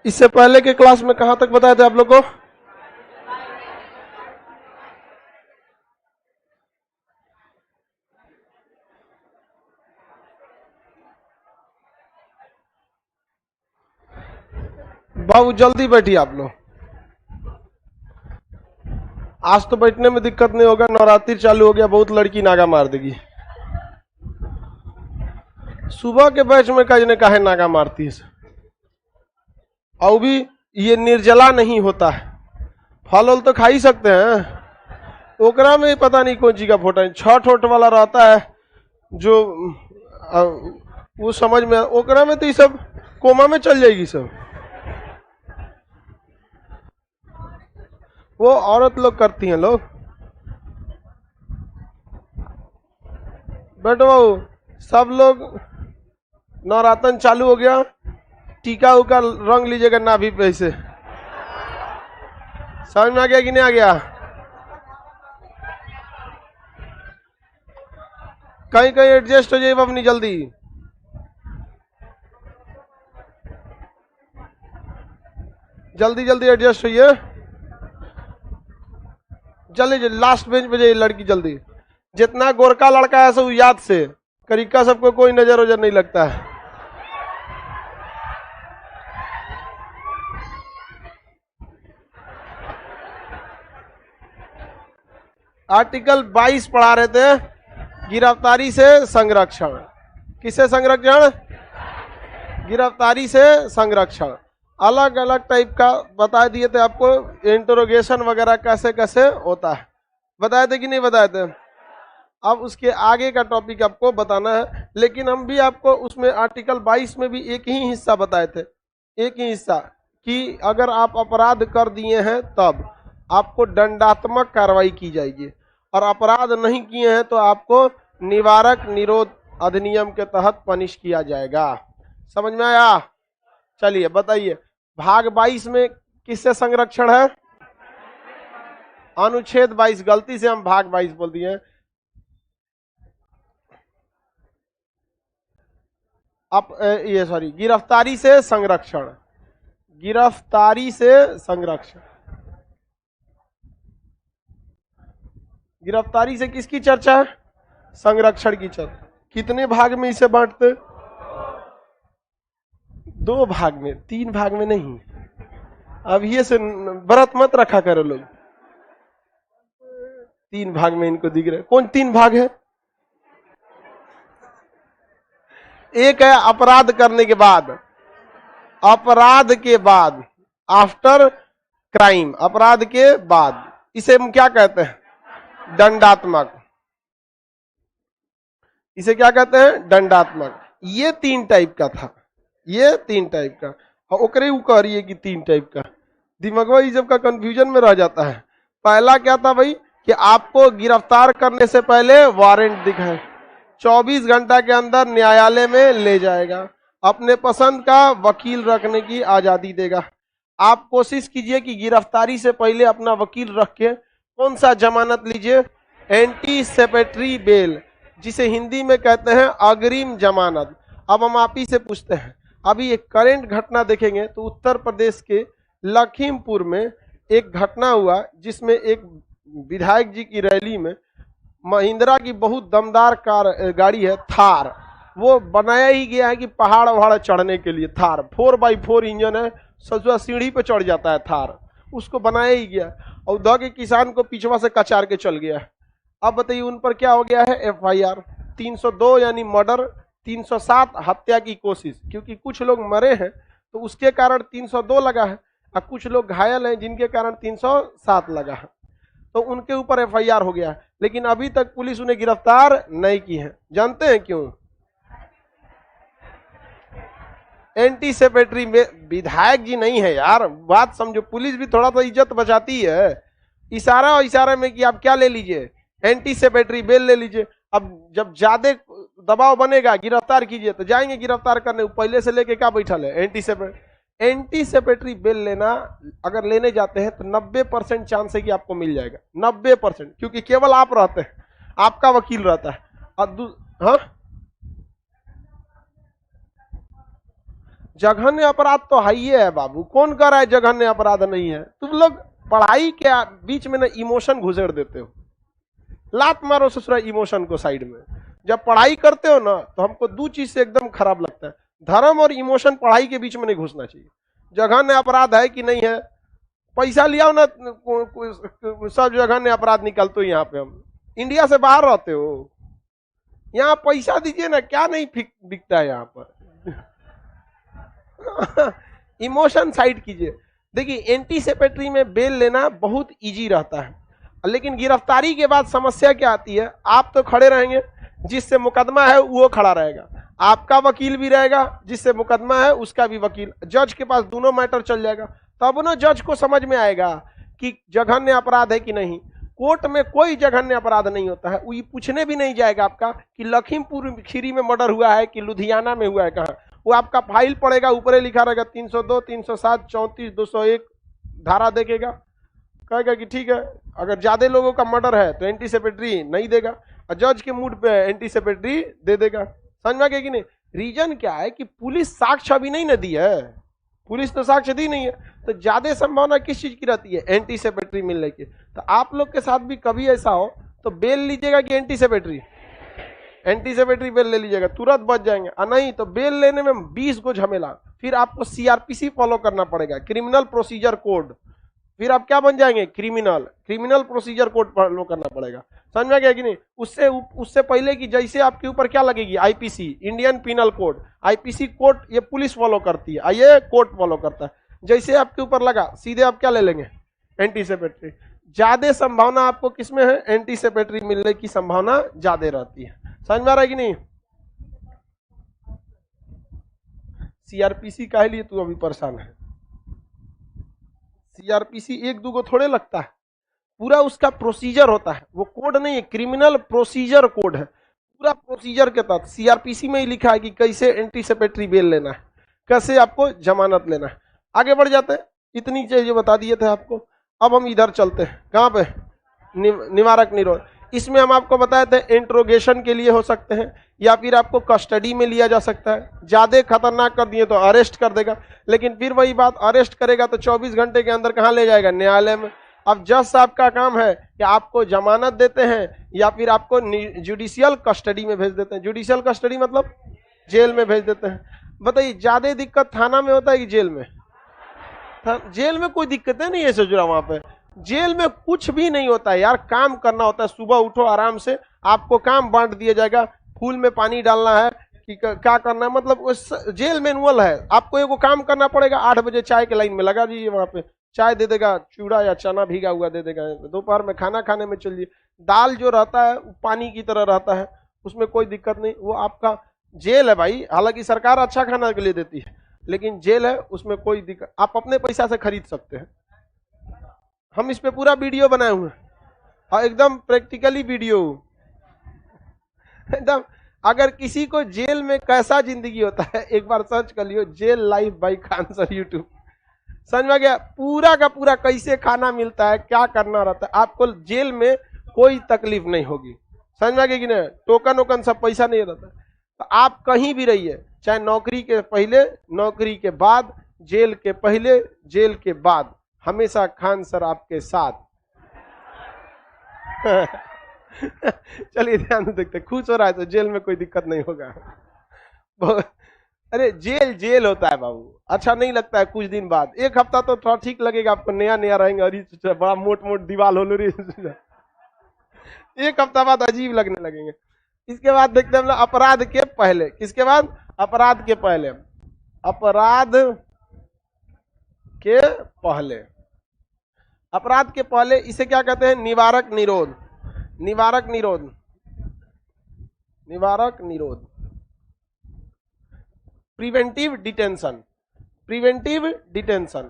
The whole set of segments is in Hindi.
इससे पहले के क्लास में कहां तक बताए थे आप लोग को? बाबू जल्दी बैठिए आप लोग। आज तो बैठने में दिक्कत नहीं होगा, नवरात्रि चालू हो गया, बहुत लड़की नागा मार देगी। सुबह के बैच में कजने काहे नागा मारती है? और भी ये निर्जला नहीं होता है, फल वल तो खा ही सकते हैं। ओकरा में पता नहीं कौन चीज का फोटा है, 6 ठोट वाला रहता है जो अ, वो समझ में, ओकरा में तो ये सब कोमा में चल जाएगी सब। वो औरत लोग करती हैं लोग। बैठो बाबू, सब लोग नवरातन चालू हो गया, टीका उका रंग लीजिएगा नाभि पे से। समझ में आ गया कि नहीं आ गया? कहीं कहीं एडजस्ट हो जाइए अपनी, जल्दी जल्दी जल्दी एडजस्ट होइए। जल्दी लास्ट बेंच पे जाइए लड़की, जल्दी। जितना गोरका लड़का है सब याद से, करिका सबको कोई नजर वजर नहीं लगता है। आर्टिकल 22 पढ़ा रहे थे, गिरफ्तारी से संरक्षण। किससे संरक्षण? गिरफ्तारी से संरक्षण। अलग अलग टाइप का बता दिए थे आपको, इंटरोगेशन वगैरह कैसे कैसे होता है, बताए थे कि नहीं बताए थे? अब उसके आगे का टॉपिक आपको बताना है, लेकिन हम भी आपको उसमें आर्टिकल 22 में भी एक ही हिस्सा बताए थे, एक ही हिस्सा, कि अगर आप अपराध कर दिए हैं तब आपको दंडात्मक कार्रवाई की जाएगी, और अपराध नहीं किए हैं तो आपको निवारक निरोध अधिनियम के तहत पनिश किया जाएगा। समझ में आया? चलिए बताइए, भाग 22 में किससे संरक्षण है? अनुच्छेद 22, गलती से हम भाग 22 बोल दिए। ये सॉरी, गिरफ्तारी से संरक्षण, गिरफ्तारी से संरक्षण। गिरफ्तारी से किसकी चर्चा है? संरक्षण की चर्चा। कितने भाग में इसे बांटते? 2 भाग में, 3 भाग में नहीं। अब ये से व्रत मत रखा करो लोग, 3 भाग में इनको दिख रहे। कौन 3 भाग है? एक है अपराध करने के बाद, अपराध के बाद, आफ्टर क्राइम, अपराध के बाद, इसे हम क्या कहते हैं? दंडात्मक। इसे क्या कहते हैं? दंडात्मक। ये 3 टाइप का था, ये 3 टाइप का, और ओकरे ऊ कह रही है कि 3 टाइप का। दिमागवा ये सब का कंफ्यूजन में रह जाता है। पहला क्या था भाई, कि आपको गिरफ्तार करने से पहले वारंट दिखाए, 24 घंटा के अंदर न्यायालय में ले जाएगा, अपने पसंद का वकील रखने की आजादी देगा। आप कोशिश कीजिए कि गिरफ्तारी से पहले अपना वकील रख के कौन सा जमानत लीजिए? एंटीसिपेटरी बेल, जिसे हिंदी में कहते हैं अग्रिम जमानत। अब हम आप ही से पूछते हैं, अभी एक करंट घटना देखेंगे तो उत्तर प्रदेश के लखीमपुर में एक घटना हुआ, जिसमें एक विधायक जी की रैली में महिंद्रा की बहुत दमदार गाड़ी है थार, वो बनाया ही गया है कि पहाड़ वहाड़ चढ़ने के लिए। थार 4x4 इंजन है, सजुआ सीढ़ी पे चढ़ जाता है थार, उसको बनाया ही गया, और उधर के किसान को पिछवा से कचार के चल गया। अब बताइए उन पर क्या हो गया है? FIR 302 यानी मर्डर, 307 हत्या की कोशिश, क्योंकि कुछ लोग मरे हैं तो उसके कारण 302 लगा है, और कुछ लोग घायल हैं जिनके कारण 307 लगा है, तो उनके ऊपर FIR हो गया है। लेकिन अभी तक पुलिस उन्हें गिरफ्तार नहीं की है। जानते हैं क्यों? एंटीसिपेटरी में विधायक जी नहीं है यार, बात समझो, पुलिस भी थोड़ा सा इज्जत बचाती है। इशारा और इशारे में कि आप क्या ले लीजिए? एंटीसिपेटरी बेल ले लीजिए। अब जब ज्यादा दबाव बनेगा गिरफ्तार कीजिए तो जाएंगे गिरफ्तार करने, पहले से लेके क्या बैठल है? एंटीसिपेटरी बेल लेना, अगर लेने जाते हैं तो 90% चांस है कि आपको मिल जाएगा, 90%, क्योंकि केवल आप रहते हैं, आपका वकील रहता है। और हाँ, जघन्य अपराध तो हाई है बाबू, कौन कर रहा है जघन्य अपराध नहीं है? तुम लोग पढ़ाई के बीच में ना इमोशन घुसेड़ देते हो, लात मारो ससुरा इमोशन को साइड में। जब पढ़ाई करते हो ना तो हमको दो चीज से एकदम खराब लगता है, धर्म और इमोशन पढ़ाई के बीच में नहीं घुसना चाहिए। जघन्य अपराध है कि नहीं है, पैसा लिया ना सब जघन्य अपराध निकलते हो। यहाँ पे हम इंडिया से बाहर रहते हो, यहाँ पैसा दीजिए ना, क्या नहीं बिकता है यहाँ पर। इमोशन साइड कीजिए। देखिए एंटीसिपेटरी में बेल लेना बहुत इजी रहता है, लेकिन गिरफ्तारी के बाद समस्या क्या आती है, आप तो खड़े रहेंगे, जिससे मुकदमा है वो खड़ा रहेगा, आपका वकील भी रहेगा, जिससे मुकदमा है उसका भी वकील, जज के पास दोनों मैटर चल जाएगा। तब ना जज को समझ में आएगा कि जघन्य अपराध है कि नहीं। कोर्ट में कोई जघन्य अपराध नहीं होता है, वो ये पूछने भी नहीं जाएगा आपका कि लखीमपुर खीरी में मर्डर हुआ है कि लुधियाना में हुआ है कहाँ। वो आपका फाइल पड़ेगा, ऊपर लिखा रहेगा 302, 307, 34, 201 धारा देखेगा, कहेगा कि ठीक है। अगर ज्यादा लोगों का मर्डर है तो एंटीसिपेटरी नहीं देगा, और जज के मूड पे एंटीसिपेटरी दे देगा। समझ में गया कि नहीं? रीजन क्या है कि पुलिस साक्ष्य अभी नहीं न दी है, पुलिस तो साक्ष्य दी नहीं है, तो ज्यादा संभावना किस चीज की रहती है, एंटीसिपेटरी मिलने की। तो आप लोग के साथ भी कभी ऐसा हो तो बेल लीजिएगा कि एंटीसिपेटरी, एंटीसिपेटरी बेल ले लीजिएगा, तुरंत बच जाएंगे। और नहीं तो बेल लेने में 20 को झमेला, फिर आपको सीआरपीसी फॉलो करना पड़ेगा, क्रिमिनल प्रोसीजर कोड, फिर आप क्या बन जाएंगे, क्रिमिनल प्रोसीजर कोड फॉलो करना पड़ेगा। समझ में गया कि नहीं? उससे पहले कि जैसे आपके ऊपर क्या लगेगी, IPC, Indian penal code, IPC code ये पुलिस फॉलो करती है, ये कोर्ट फॉलो करता है। जैसे आपके ऊपर लगा सीधे आप क्या ले लेंगे, एंटीसिपेटरी। ज्यादा संभावना आपको किसमें है, एंटीसिपेटरी मिलने की संभावना ज्यादा रहती है। समझ में आ रहा है कि नहीं? सीआरपीसी का लिए तू अभी परेशान है, सीआरपीसी एक दो को थोड़े लगता है, पूरा उसका प्रोसीजर होता है, वो कोड नहीं है, क्रिमिनल प्रोसीजर कोड है, पूरा प्रोसीजर के तहत सीआरपीसी में ही लिखा है कि कैसे एंटीसिपेटरी बेल लेना है, कैसे आपको जमानत लेना है। आगे बढ़ जाते हैं, इतनी चीजें बता दिए थे आपको। अब हम इधर चलते हैं, कहाँ पे, निवारक निरोध। इसमें हम आपको बताए थे इंट्रोगेशन के लिए हो सकते हैं, या फिर आपको कस्टडी में लिया जा सकता है। ज्यादा खतरनाक कर दिए तो अरेस्ट कर देगा, लेकिन फिर वही बात, अरेस्ट करेगा तो 24 घंटे के अंदर कहाँ ले जाएगा, न्यायालय में। अब जज साहब का काम है कि आपको जमानत देते हैं या फिर आपको जुडिशियल कस्टडी में भेज देते हैं। जुडिशियल कस्टडी मतलब जेल में भेज देते हैं। बताइए ज्यादा दिक्कत थाना में होता है कि जेल में? जेल में कोई दिक्कत नहीं है सजुरा, वहां पे जेल में कुछ भी नहीं होता है यार, काम करना होता है। सुबह उठो आराम से, आपको काम बांट दिया जाएगा, फूल में पानी डालना है कि क्या करना है, मतलब उस जेल मैनुअल है। आपको एगो काम करना पड़ेगा, 8 बजे चाय के लाइन में लगा दीजिए, वहां पे चाय दे देगा, चूड़ा या चना भीगा हुआ दे देगा। दोपहर में खाना खाने में चलिए, दाल जो रहता है पानी की तरह रहता है, उसमें कोई दिक्कत नहीं। वो आपका जेल है भाई, हालांकि सरकार अच्छा खाना के लिए देती है, लेकिन जेल है, उसमें कोई दिक्कत, आप अपने पैसा से खरीद सकते हैं। हम इस पे पूरा वीडियो बनाए हुए हैं, और एकदम प्रैक्टिकली वीडियो एकदम। अगर किसी को जेल में कैसा जिंदगी होता है एक बार सर्च कर लियो, jail life by Khan sir YouTube. समझ में गया? पूरा का पूरा कैसे खाना मिलता है, क्या करना रहता है, आपको जेल में कोई तकलीफ नहीं होगी। समझ में गया कि नहीं? टोकन वोकन सब पैसा नहीं रहता। तो आप कहीं भी रहिए, चाहे नौकरी के पहले, नौकरी के बाद, जेल के पहले, जेल के बाद, हमेशा खान सर आपके साथ। चलिए ध्यान से देखते, खुश हो रहा है तो जेल में कोई दिक्कत नहीं होगा। अरे जेल जेल होता है बाबू, अच्छा नहीं लगता है कुछ दिन बाद। एक हफ्ता तो थोड़ा ठीक लगेगा आपको, नया नया रहेंगे, अरे बड़ा मोट मोट दीवार हो रे। एक हफ्ता बाद अजीब लगने लगेंगे। इसके बाद देखते हैं हम लोग अपराध के पहले। किसके बाद? अपराध के पहले। अपराध के पहले, अपराध के पहले इसे क्या कहते हैं? निवारक निरोध। निवारक निरोध, निवारक निरोध, preventive detention. Preventive detention,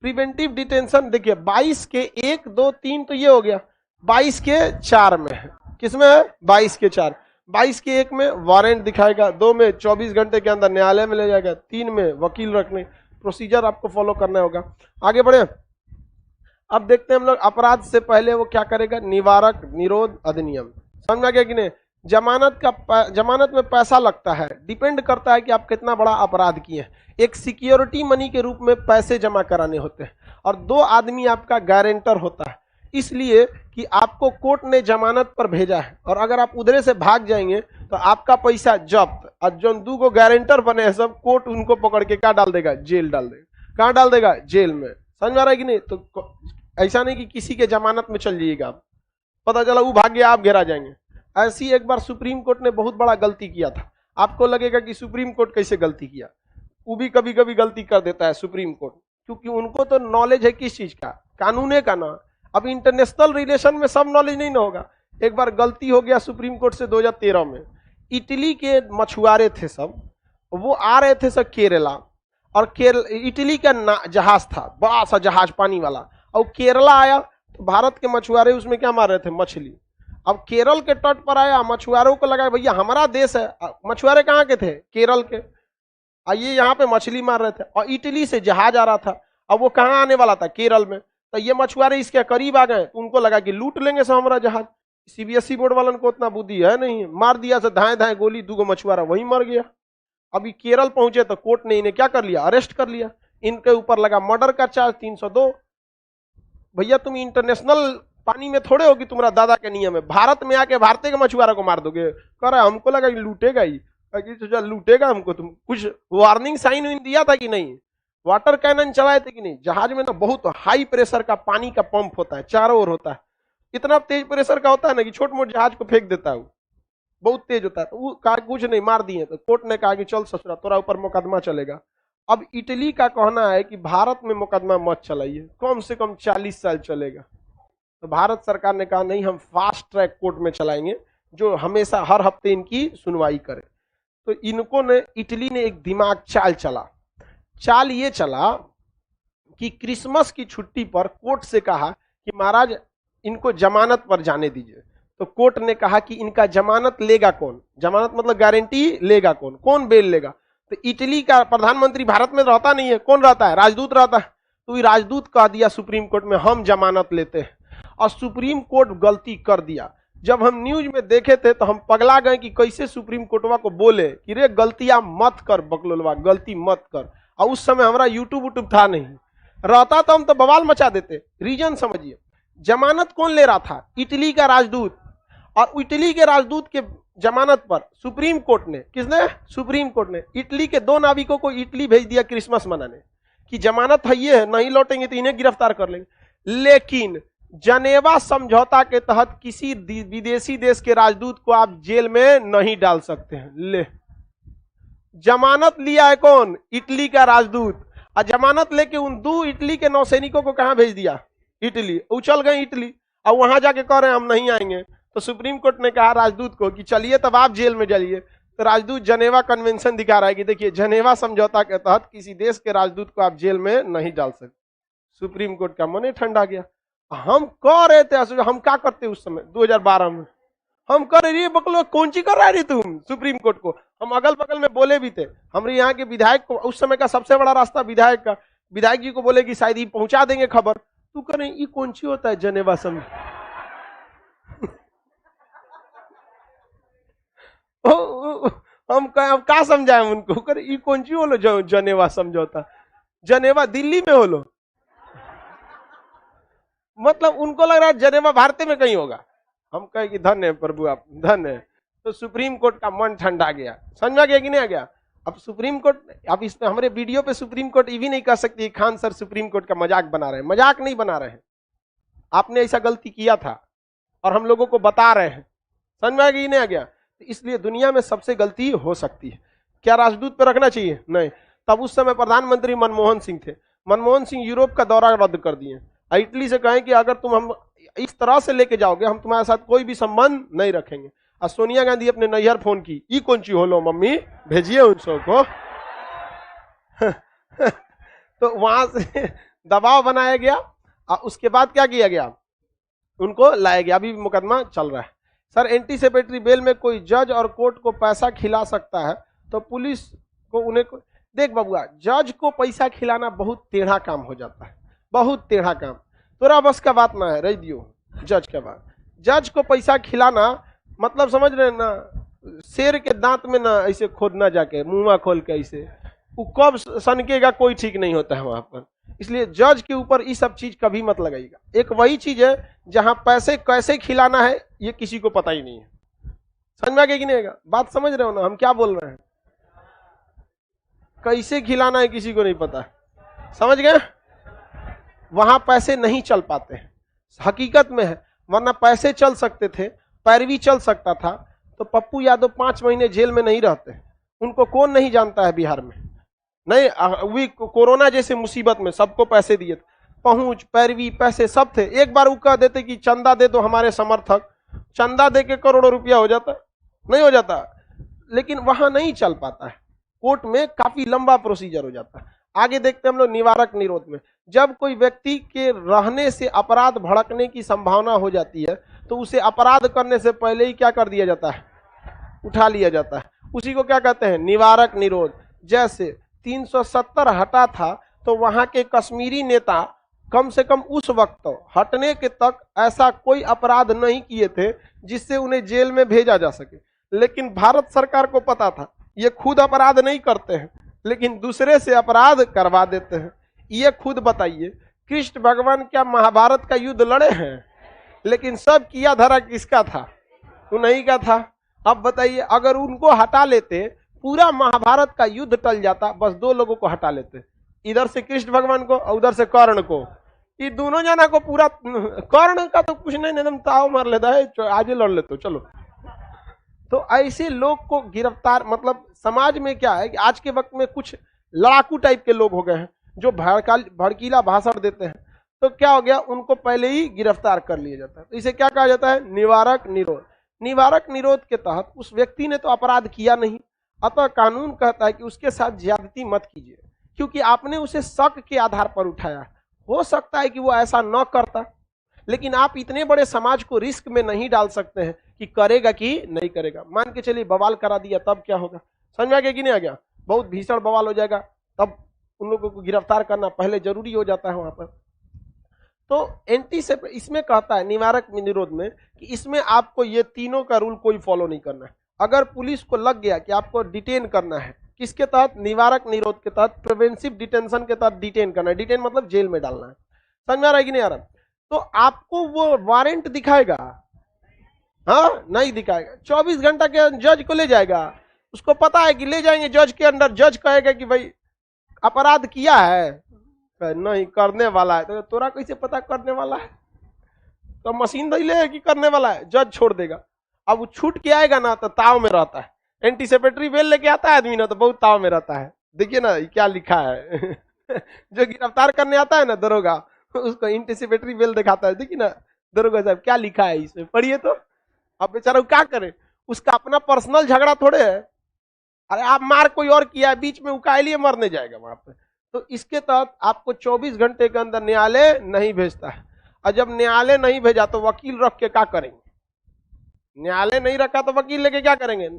preventive detention देखिए 22 के 1, 2, 3 तो ये हो गया, 22 के 4 में है। किसमें है? 22 के 4। 22 के 1 में वारंट दिखाएगा, 2 में 24 घंटे के अंदर न्यायालय में ले जाएगा, 3 में वकील रखने, प्रोसीजर आपको फॉलो करना होगा। आगे बढ़े, अब देखते हैं हम लोग अपराध से पहले वो क्या करेगा, निवारक निरोध अधिनियम। समझ में आ गया कि नहीं? जमानत में पैसा लगता है, डिपेंड करता है कि आप कितना बड़ा अपराध किए हैं। एक सिक्योरिटी मनी के रूप में पैसे जमा कराने होते हैं और 2 आदमी आपका गारंटर होता है, इसलिए कि आपको कोर्ट ने जमानत पर भेजा है और अगर आप उधरे से भाग जाएंगे तो आपका पैसा जब्त, और जो 2 गो गारंटर बने हैं सब, कोर्ट उनको पकड़ के क्या डाल देगा, जेल डाल देगा। कहाँ डाल देगा, जेल में। समझ में आ रहा है कि नहीं? तो ऐसा नहीं कि किसी के जमानत में चल जाइएगा आप, पता चला वो भाग गया, आप घेरा जाएंगे। ऐसी एक बार सुप्रीम कोर्ट ने बहुत बड़ा गलती किया था। आपको लगेगा कि सुप्रीम कोर्ट कैसे गलती किया, वो भी कभी कभी गलती कर देता है सुप्रीम कोर्ट, क्योंकि उनको तो नॉलेज है किस चीज का, कानून का ना। अब इंटरनेशनल रिलेशन में सब नॉलेज नहीं ना होगा। एक बार गलती हो गया सुप्रीम कोर्ट से 2013 में। इटली के मछुआरे थे सब, वो आ रहे थे सब केरला, और इटली का जहाज था, बड़ा सा जहाज पानी वाला, और केरला आया तो भारत के मछुआरे उसमें क्या मार रहे थे, मछली। अब केरल के तट पर आया, मछुआरों को लगा भैया हमारा देश है, मछुआरे कहाँ के थे, केरल के, ये यहाँ पे मछली मार रहे थे, और इटली से जहाज आ रहा था। अब वो कहाँ आने वाला था, केरल में। तो ये मछुआरे इसके करीब आ गए, तो उनको लगा कि लूट लेंगे सब हमारा जहाज। सीबीएसई बोर्ड वालों को उतना बुद्धि है नहीं, मार दिया से धाए धाए गोली, 2 गो मछुआरा वहीं मर गया। अभी केरल पहुंचे तो कोर्ट ने इन्हें क्या कर लिया, अरेस्ट कर लिया। इनके ऊपर लगा मर्डर का चार्ज 302। भैया तुम इंटरनेशनल पानी में थोड़े होगी, तुम्हारा दादा के नियम है, भारत में आके भारतीय के मछुआरा को मार दोगे। कह रहा हमको लगा कि लूटेगा ही, तो लूटेगा हमको। तुम कुछ वार्निंग साइन दिया था कि नहीं, वाटर कैनन चलाए थे कि नहीं। जहाज में ना बहुत हाई प्रेशर का पानी का पंप होता है, चारों ओर होता है, इतना तेज प्रेशर का होता है ना कि छोट मोट जहाज को फेंक देता है, वो बहुत तेज होता है। तो वो कहा कुछ नहीं, मार दिए। तो कोर्ट ने कहा कि चल ससुरा, तोरा ऊपर मुकदमा चलेगा। अब इटली का कहना है कि भारत में मुकदमा मत चलाइए, कम से कम 40 साल चलेगा। तो भारत सरकार ने कहा नहीं, हम फास्ट ट्रैक कोर्ट में चलाएंगे, जो हमेशा हर हफ्ते इनकी सुनवाई करे। तो इनको ने, इटली ने एक दिमाग चाल ये चला कि क्रिसमस की छुट्टी पर कोर्ट से कहा कि महाराज इनको जमानत पर जाने दीजिए। तो कोर्ट ने कहा कि इनका जमानत लेगा कौन, जमानत मतलब गारंटी लेगा कौन, कौन बेल लेगा। तो इटली का प्रधानमंत्री भारत में रहता नहीं है, कौन रहता है, राजदूत रहता है। तो राजदूत कह दिया सुप्रीम कोर्ट में हम जमानत लेते हैं, और सुप्रीम कोर्ट गलती कर दिया। जब हम न्यूज में देखे थे तो हम पगला गए कि कैसे सुप्रीम कोर्टवा को बोले कि रे गलतियां मत कर बकलोलवा, गलती मत कर। और उस समय हमारा यूट्यूब था नहीं, रहता तो हम तो बवाल मचा देते। रीजन समझिए, जमानत कौन ले रहा था, इटली का राजदूत। और इटली के राजदूत के जमानत पर सुप्रीम कोर्ट ने, किसने, सुप्रीम कोर्ट ने इटली के 2 नाविकों को इटली भेज दिया क्रिसमस मनाने की जमानत है ये है, नहीं लौटेंगे तो इन्हें गिरफ्तार कर लेंगे। लेकिन जनेवा समझौता के तहत किसी विदेशी देश के राजदूत को आप जेल में नहीं डाल सकते हैं। ले, जमानत लिया है कौन, इटली का राजदूत, और जमानत लेके उन 2 इटली के नौसैनिकों को कहां भेज दिया, इटली। उछल गए इटली, और वहां जाके कह रहे हैं हम नहीं आएंगे। तो सुप्रीम कोर्ट ने कहा राजदूत को कि चलिए तब आप जेल में जाइए। तो राजदूत जनेवा कन्वेंशन दिखा रहा है कि देखिए जनेवा समझौता के तहत किसी देश के राजदूत को आप जेल में नहीं डाल सकते। सुप्रीम कोर्ट का मन ठंडा गया। हम कह रहे थे, हम क्या करते उस समय 2012 में, हम कर रही बकलो कौन ची कर रहा है तुम सुप्रीम कोर्ट को। हम अगल बगल में बोले भी थे, हमारे यहाँ के विधायक को, उस समय का सबसे बड़ा रास्ता विधायक का, विधायक जी को बोले कि शायद ये पहुंचा देंगे खबर। तू करें ये कौन ची होता है जनेवा समझ हम क्या समझाए उनको, कर ये कौन ची हो लो जनेवा समझौता, जनेवा दिल्ली में हो लो। मतलब उनको लग रहा है जनेवा भारत में कहीं होगा। हम कहे कि धन्य है प्रभु, आप धन्य है। तो सुप्रीम कोर्ट का मन ठंडा गया, समझ में गया कि नहीं आ गया। अब सुप्रीम कोर्ट, अब इस हमारे वीडियो पे सुप्रीम कोर्ट ये भी नहीं कह सकती खान सर सुप्रीम कोर्ट का मजाक बना रहे हैं। मजाक नहीं बना रहे हैं, आपने ऐसा गलती किया था और हम लोगों को बता रहे हैं। समझ में आ गया नहीं आ गया। तो इसलिए दुनिया में सबसे गलती हो सकती है। क्या राजदूत पे रखना चाहिए, नहीं। तब उस समय प्रधानमंत्री मनमोहन सिंह थे। मनमोहन सिंह यूरोप का दौरा रद्द कर दिए, इटली से कहें कि अगर तुम हम इस तरह से लेके जाओगे हम तुम्हारे साथ कोई भी संबंध नहीं रखेंगे। और सोनिया गांधी अपने नैहर फोन की, ई कौन ची हो लो मम्मी, भेजिए उन सबको तो वहां से दबाव बनाया गया और उसके बाद क्या किया गया, उनको लाया गया। अभी मुकदमा चल रहा है। सर एंटीसिपेटरी बेल में कोई जज और कोर्ट को पैसा खिला सकता है तो पुलिस को उन्हें देख बबुआ, जज को पैसा खिलाना बहुत टेढ़ा काम हो जाता है, बहुत टेढ़ा काम। तोरा बस का बात ना है, रह दियो जज के बाद। जज को पैसा खिलाना मतलब समझ रहे हैं ना, शेर के दांत में ना ऐसे खोदना जाके, मुंह खोल के ऐसे, वो कब सनकेगा कोई ठीक नहीं होता है वहां पर। इसलिए जज के ऊपर ये सब चीज कभी मत लगाइएगा। एक वही चीज है जहां पैसे कैसे खिलाना है ये किसी को पता ही नहीं है। समझ में आ गया कि नहीं आएगा? बात समझ रहे हो ना हम क्या बोल रहे हैं? कैसे खिलाना है किसी को नहीं पता, समझ गए? वहां पैसे नहीं चल पाते हैं, हकीकत में है। वरना पैसे चल सकते थे, पैरवी चल सकता था, तो पप्पू यादव 5 महीने जेल में नहीं रहते। उनको कौन नहीं जानता है बिहार में? नहीं, अभी कोरोना जैसे मुसीबत में सबको पैसे दिए थे, पहुंच, पैरवी, पैसे सब थे। एक बार वो कह देते कि चंदा दे दो हमारे समर्थक, चंदा दे के करोड़ों रुपया हो जाता, नहीं हो जाता। लेकिन वहां नहीं चल पाता है, कोर्ट में काफी लंबा प्रोसीजर हो जाता है। आगे देखते हैं हम लोग निवारक निरोध में। जब कोई व्यक्ति के रहने से अपराध भड़कने की संभावना हो जाती है तो उसे अपराध करने से पहले ही क्या कर दिया जाता है? उठा लिया जाता है। उसी को क्या कहते हैं? निवारक निरोध। जैसे 370 हटा था तो वहां के कश्मीरी नेता कम से कम उस वक्त तो हटने के तक ऐसा कोई अपराध नहीं किए थे जिससे उन्हें जेल में भेजा जा सके। लेकिन भारत सरकार को पता था ये खुद अपराध नहीं करते हैं लेकिन दूसरे से अपराध करवा देते हैं। ये खुद बताइए, कृष्ण भगवान क्या महाभारत का युद्ध लड़े हैं? लेकिन सब किया धरा किसका था? उन्हीं का था। अब बताइए, अगर उनको हटा लेते पूरा महाभारत का युद्ध टल जाता। बस 2 लोगों को हटा लेते, इधर से कृष्ण भगवान को और उधर से कर्ण को। ये दोनों जना को पूरा, कर्ण का तो कुछ नहीं, एकदम ताव मार लेता है, आज लड़ लेते चलो। तो ऐसे लोग को गिरफ्तार, मतलब समाज में क्या है कि आज के वक्त में कुछ लड़ाकू टाइप के लोग हो गए हैं जो भड़कीला भाषण देते हैं। तो क्या हो गया, उनको पहले ही गिरफ्तार कर लिया जाता है। तो इसे क्या कहा जाता है? निवारक निरोध। निवारक निरोध के तहत उस व्यक्ति ने तो अपराध किया नहीं, अतः कानून कहता है कि उसके साथ ज्यादती मत कीजिए, क्योंकि आपने उसे शक के आधार पर उठाया। हो सकता है कि वो ऐसा न करता, लेकिन आप इतने बड़े समाज को रिस्क में नहीं डाल सकते हैं कि करेगा कि नहीं करेगा। मान के चलिए बवाल करा दिया, तब क्या होगा? समझ में आ गया कि नहीं आ गया? बहुत भीषण बवाल हो जाएगा, तब उन लोगों को गिरफ्तार करना पहले जरूरी हो जाता है वहां पर। तो एंटी से इसमें कहता है निवारक निरोध में कि इसमें आपको ये तीनों का रूल कोई फॉलो नहीं करना है। अगर पुलिस को लग गया कि आपको डिटेन करना है, किसके तहत? निवारक निरोध के तहत, प्रिवेंटिव डिटेंशन के तहत डिटेन करना है। डिटेन मतलब जेल में डालना है। समझ में आ रहा है कि नहीं आ रहा? तो आपको वो वारंट दिखाएगा? हाँ, नहीं दिखाएगा। 24 घंटा के जज को ले जाएगा, उसको पता है कि ले जाएंगे जज के अंदर। जज कहेगा कि भाई अपराध किया है, नहीं करने वाला है। तो तोरा कैसे पता करने वाला है? तो मशीन दे ले कि करने वाला है, जज छोड़ देगा। अब वो छूट के आएगा ना तो ताव में रहता है। एंटीसिपेटरी बेल लेके आता है आदमी ना तो बहुत ताव में रहता है। देखिए ना क्या लिखा है जो गिरफ्तार करने आता है ना दरोगा, उसको एंटीसिपेटरी बेल दिखाता है। देखिए ना दरोगा साहब क्या लिखा है इसमें, पढ़िए तो। अब बेचारा क्या करे, उसका अपना पर्सनल झगड़ा थोड़े है। अरे आप मार कोई और किया है, बीच में उकाय लिए मरने जाएगा वहां पे। तो इसके तहत आपको 24 घंटे के अंदर न्यायालय नहीं भेजता है। और जब न्यायालय नहीं भेजा तो वकील रख के क्या करेंगे? न्यायालय नहीं रखा तो वकील लेके क्या करेंगे?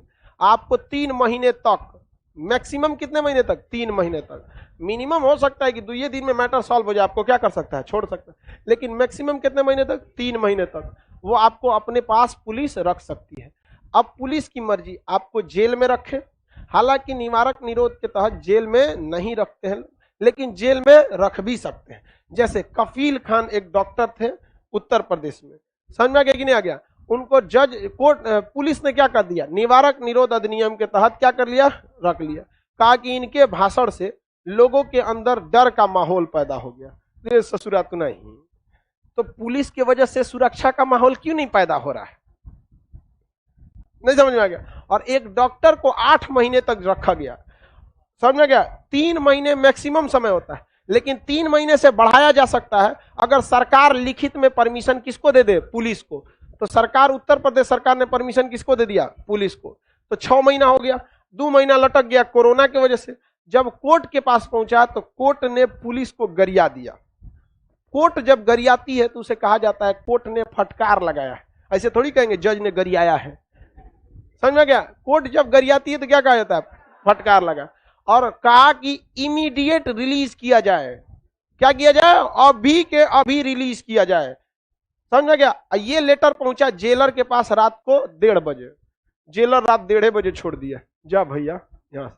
आपको 3 महीने तक, मैक्सिमम कितने महीने तक? 3 महीने तक। मिनिमम हो सकता है कि 2 दिन में मैटर सॉल्व हो जाए, आपको क्या कर सकता है? छोड़ सकता है। लेकिन मैक्सिमम कितने महीने तक? 3 महीने तक वो आपको अपने पास पुलिस रख सकती है। अब पुलिस की मर्जी आपको जेल में रखे। हालांकि निवारक निरोध के तहत जेल में नहीं रखते हैं, लेकिन जेल में रख भी सकते हैं। जैसे कफील खान एक डॉक्टर थे उत्तर प्रदेश में, समझ में आ गया कि नहीं आ गया? उनको जज कोर्ट पुलिस ने क्या कर दिया? निवारक निरोध अधिनियम के तहत क्या कर लिया? रख लिया। कहा कि इनके भाषण से लोगों के अंदर डर का माहौल पैदा हो गया। ससुरा तो नहीं, तो पुलिस की वजह से सुरक्षा का माहौल क्यों नहीं पैदा हो रहा है? नहीं समझ में आ गया? और एक डॉक्टर को 8 महीने तक रखा गया, समझ में गया? 3 महीने मैक्सिमम समय होता है, लेकिन 3 महीने से बढ़ाया जा सकता है अगर सरकार लिखित में परमिशन किसको दे दे? पुलिस को। तो सरकार, उत्तर प्रदेश सरकार ने परमिशन किसको दे दिया? पुलिस को। तो 6 महीना हो गया, 2 महीना लटक गया कोरोना की वजह से। जब कोर्ट के पास पहुंचा तो कोर्ट ने पुलिस को गरिया दिया। कोर्ट जब गरियाती है तो उसे कहा जाता है कोर्ट ने फटकार लगाया है। ऐसे थोड़ी कहेंगे जज ने गरियाया है, समझ में गया? कोर्ट जब गरियाती है तो क्या कहा जाता है? फटकार लगा। और कहा कि इमीडिएट रिलीज किया जाए। क्या किया जाए? अभी के अभी रिलीज किया जाए। समझ में गया। ये लेटर पहुंचा जेलर के पास रात को 1:30 बजे। जेलर रात 1:30 बजे छोड़ दिया, जा भैया यहाँ।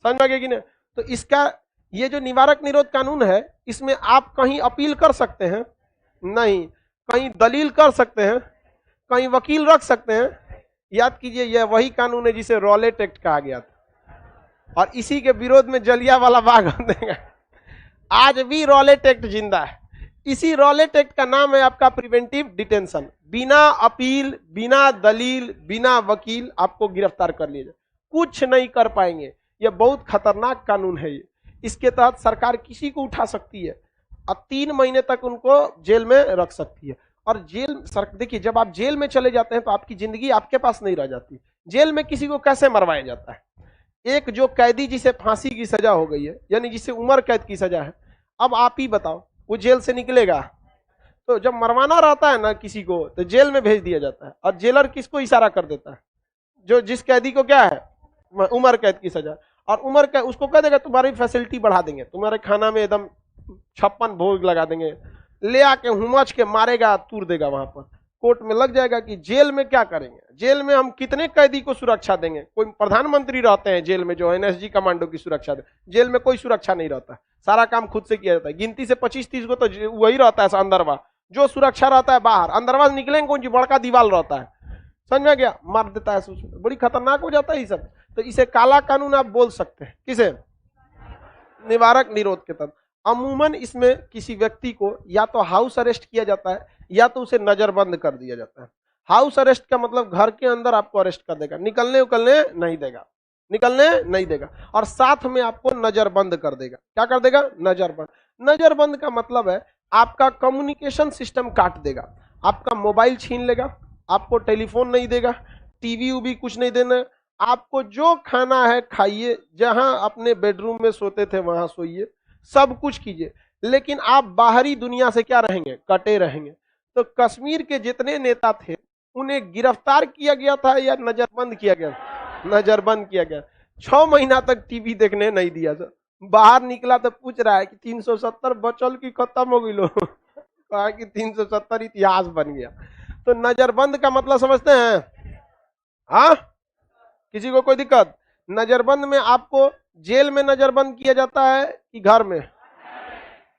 समझ में गया कि नहीं। तो इसका ये जो निवारक निरोध कानून है, इसमें आप कहीं अपील कर सकते हैं नहीं, कहीं दलील कर सकते हैं, कहीं वकील रख सकते हैं। याद कीजिए, यह वही कानून है जिसे रॉलेट एक्ट कहा गया था, और इसी के विरोध में जलियांवाला बाग देगा। आज भी रॉलेट एक्ट जिंदा है। इसी रॉलेट एक्ट का नाम है आपका प्रिवेंटिव डिटेंशन। बिना अपील, बिना दलील, बिना वकील आपको गिरफ्तार कर लिया जाए, कुछ नहीं कर पाएंगे। यह बहुत खतरनाक कानून है। ये इसके तहत सरकार किसी को उठा सकती है और 3 महीने तक उनको जेल में रख सकती है। और जेल सर देखिए, जब आप जेल में चले जाते हैं तो आपकी जिंदगी आपके पास नहीं रह जाती। जेल में किसी को कैसे मरवाया जाता है? एक जो कैदी जिसे फांसी की सजा हो गई है, यानी जिसे उम्र कैद की सजा है, अब आप ही बताओ वो जेल से निकलेगा? तो जब मरवाना रहता है ना किसी को, तो जेल में भेज दिया जाता है। और जेलर किसको इशारा कर देता है? जो जिस कैदी को क्या है, उम्र कैद की सजा, और उम्र कैद उसको कह देगा तुम्हारी फैसिलिटी बढ़ा देंगे, तुम्हारे खाना में एकदम 56 भोग लगा देंगे, ले आके हुमच के मारेगा, तूर देगा वहां पर। कोर्ट में लग जाएगा कि जेल में क्या करेंगे, जेल में हम कितने कैदी को सुरक्षा देंगे। कोई प्रधानमंत्री रहते हैं जेल में जो एनएसजी कमांडो की सुरक्षा दे, जेल में कोई सुरक्षा नहीं रहता है, सारा काम खुद से किया जाता है। गिनती से 25-30 को तो वही रहता है अंदरवा, जो सुरक्षा रहता है बाहर। अंदरवा निकलेंगे कौन जी, बड़का दीवाल रहता है, समझ में गया, मार देता है। बड़ी खतरनाक हो जाता है ये सब। तो इसे काला कानून आप बोल सकते हैं। किसे? निवारक निरोध के तहत अमूमन इसमें किसी व्यक्ति को या तो हाउस अरेस्ट किया जाता है या तो उसे नजरबंद कर दिया जाता है। हाउस अरेस्ट का मतलब घर के अंदर आपको अरेस्ट कर देगा, निकलने उकलने नहीं देगा, निकलने नहीं देगा, और साथ में आपको नजरबंद कर देगा। क्या कर देगा? नजरबंद। नजरबंद का मतलब है आपका कम्युनिकेशन सिस्टम काट देगा, आपका मोबाइल छीन लेगा, आपको टेलीफोन नहीं देगा, टीवी उवी कुछ नहीं देना, आपको जो खाना है खाइए, जहां अपने बेडरूम में सोते थे वहां सोइए, सब कुछ कीजिए, लेकिन आप बाहरी दुनिया से क्या रहेंगे? कटे रहेंगे। तो कश्मीर के जितने नेता थे उन्हें गिरफ्तार किया गया था या नजरबंद किया गया? नजरबंद किया गया। 6 महीना तक टीवी देखने नहीं दिया था। बाहर निकला तो पूछ रहा है कि 370 बचल की खत्म हो गई लो। कहा कि 370 इतिहास बन गया। तो नजरबंद का मतलब समझते हैं? हाँ, किसी को कोई दिक्कत? नजरबंद में आपको जेल में नजरबंद किया जाता है कि घर में?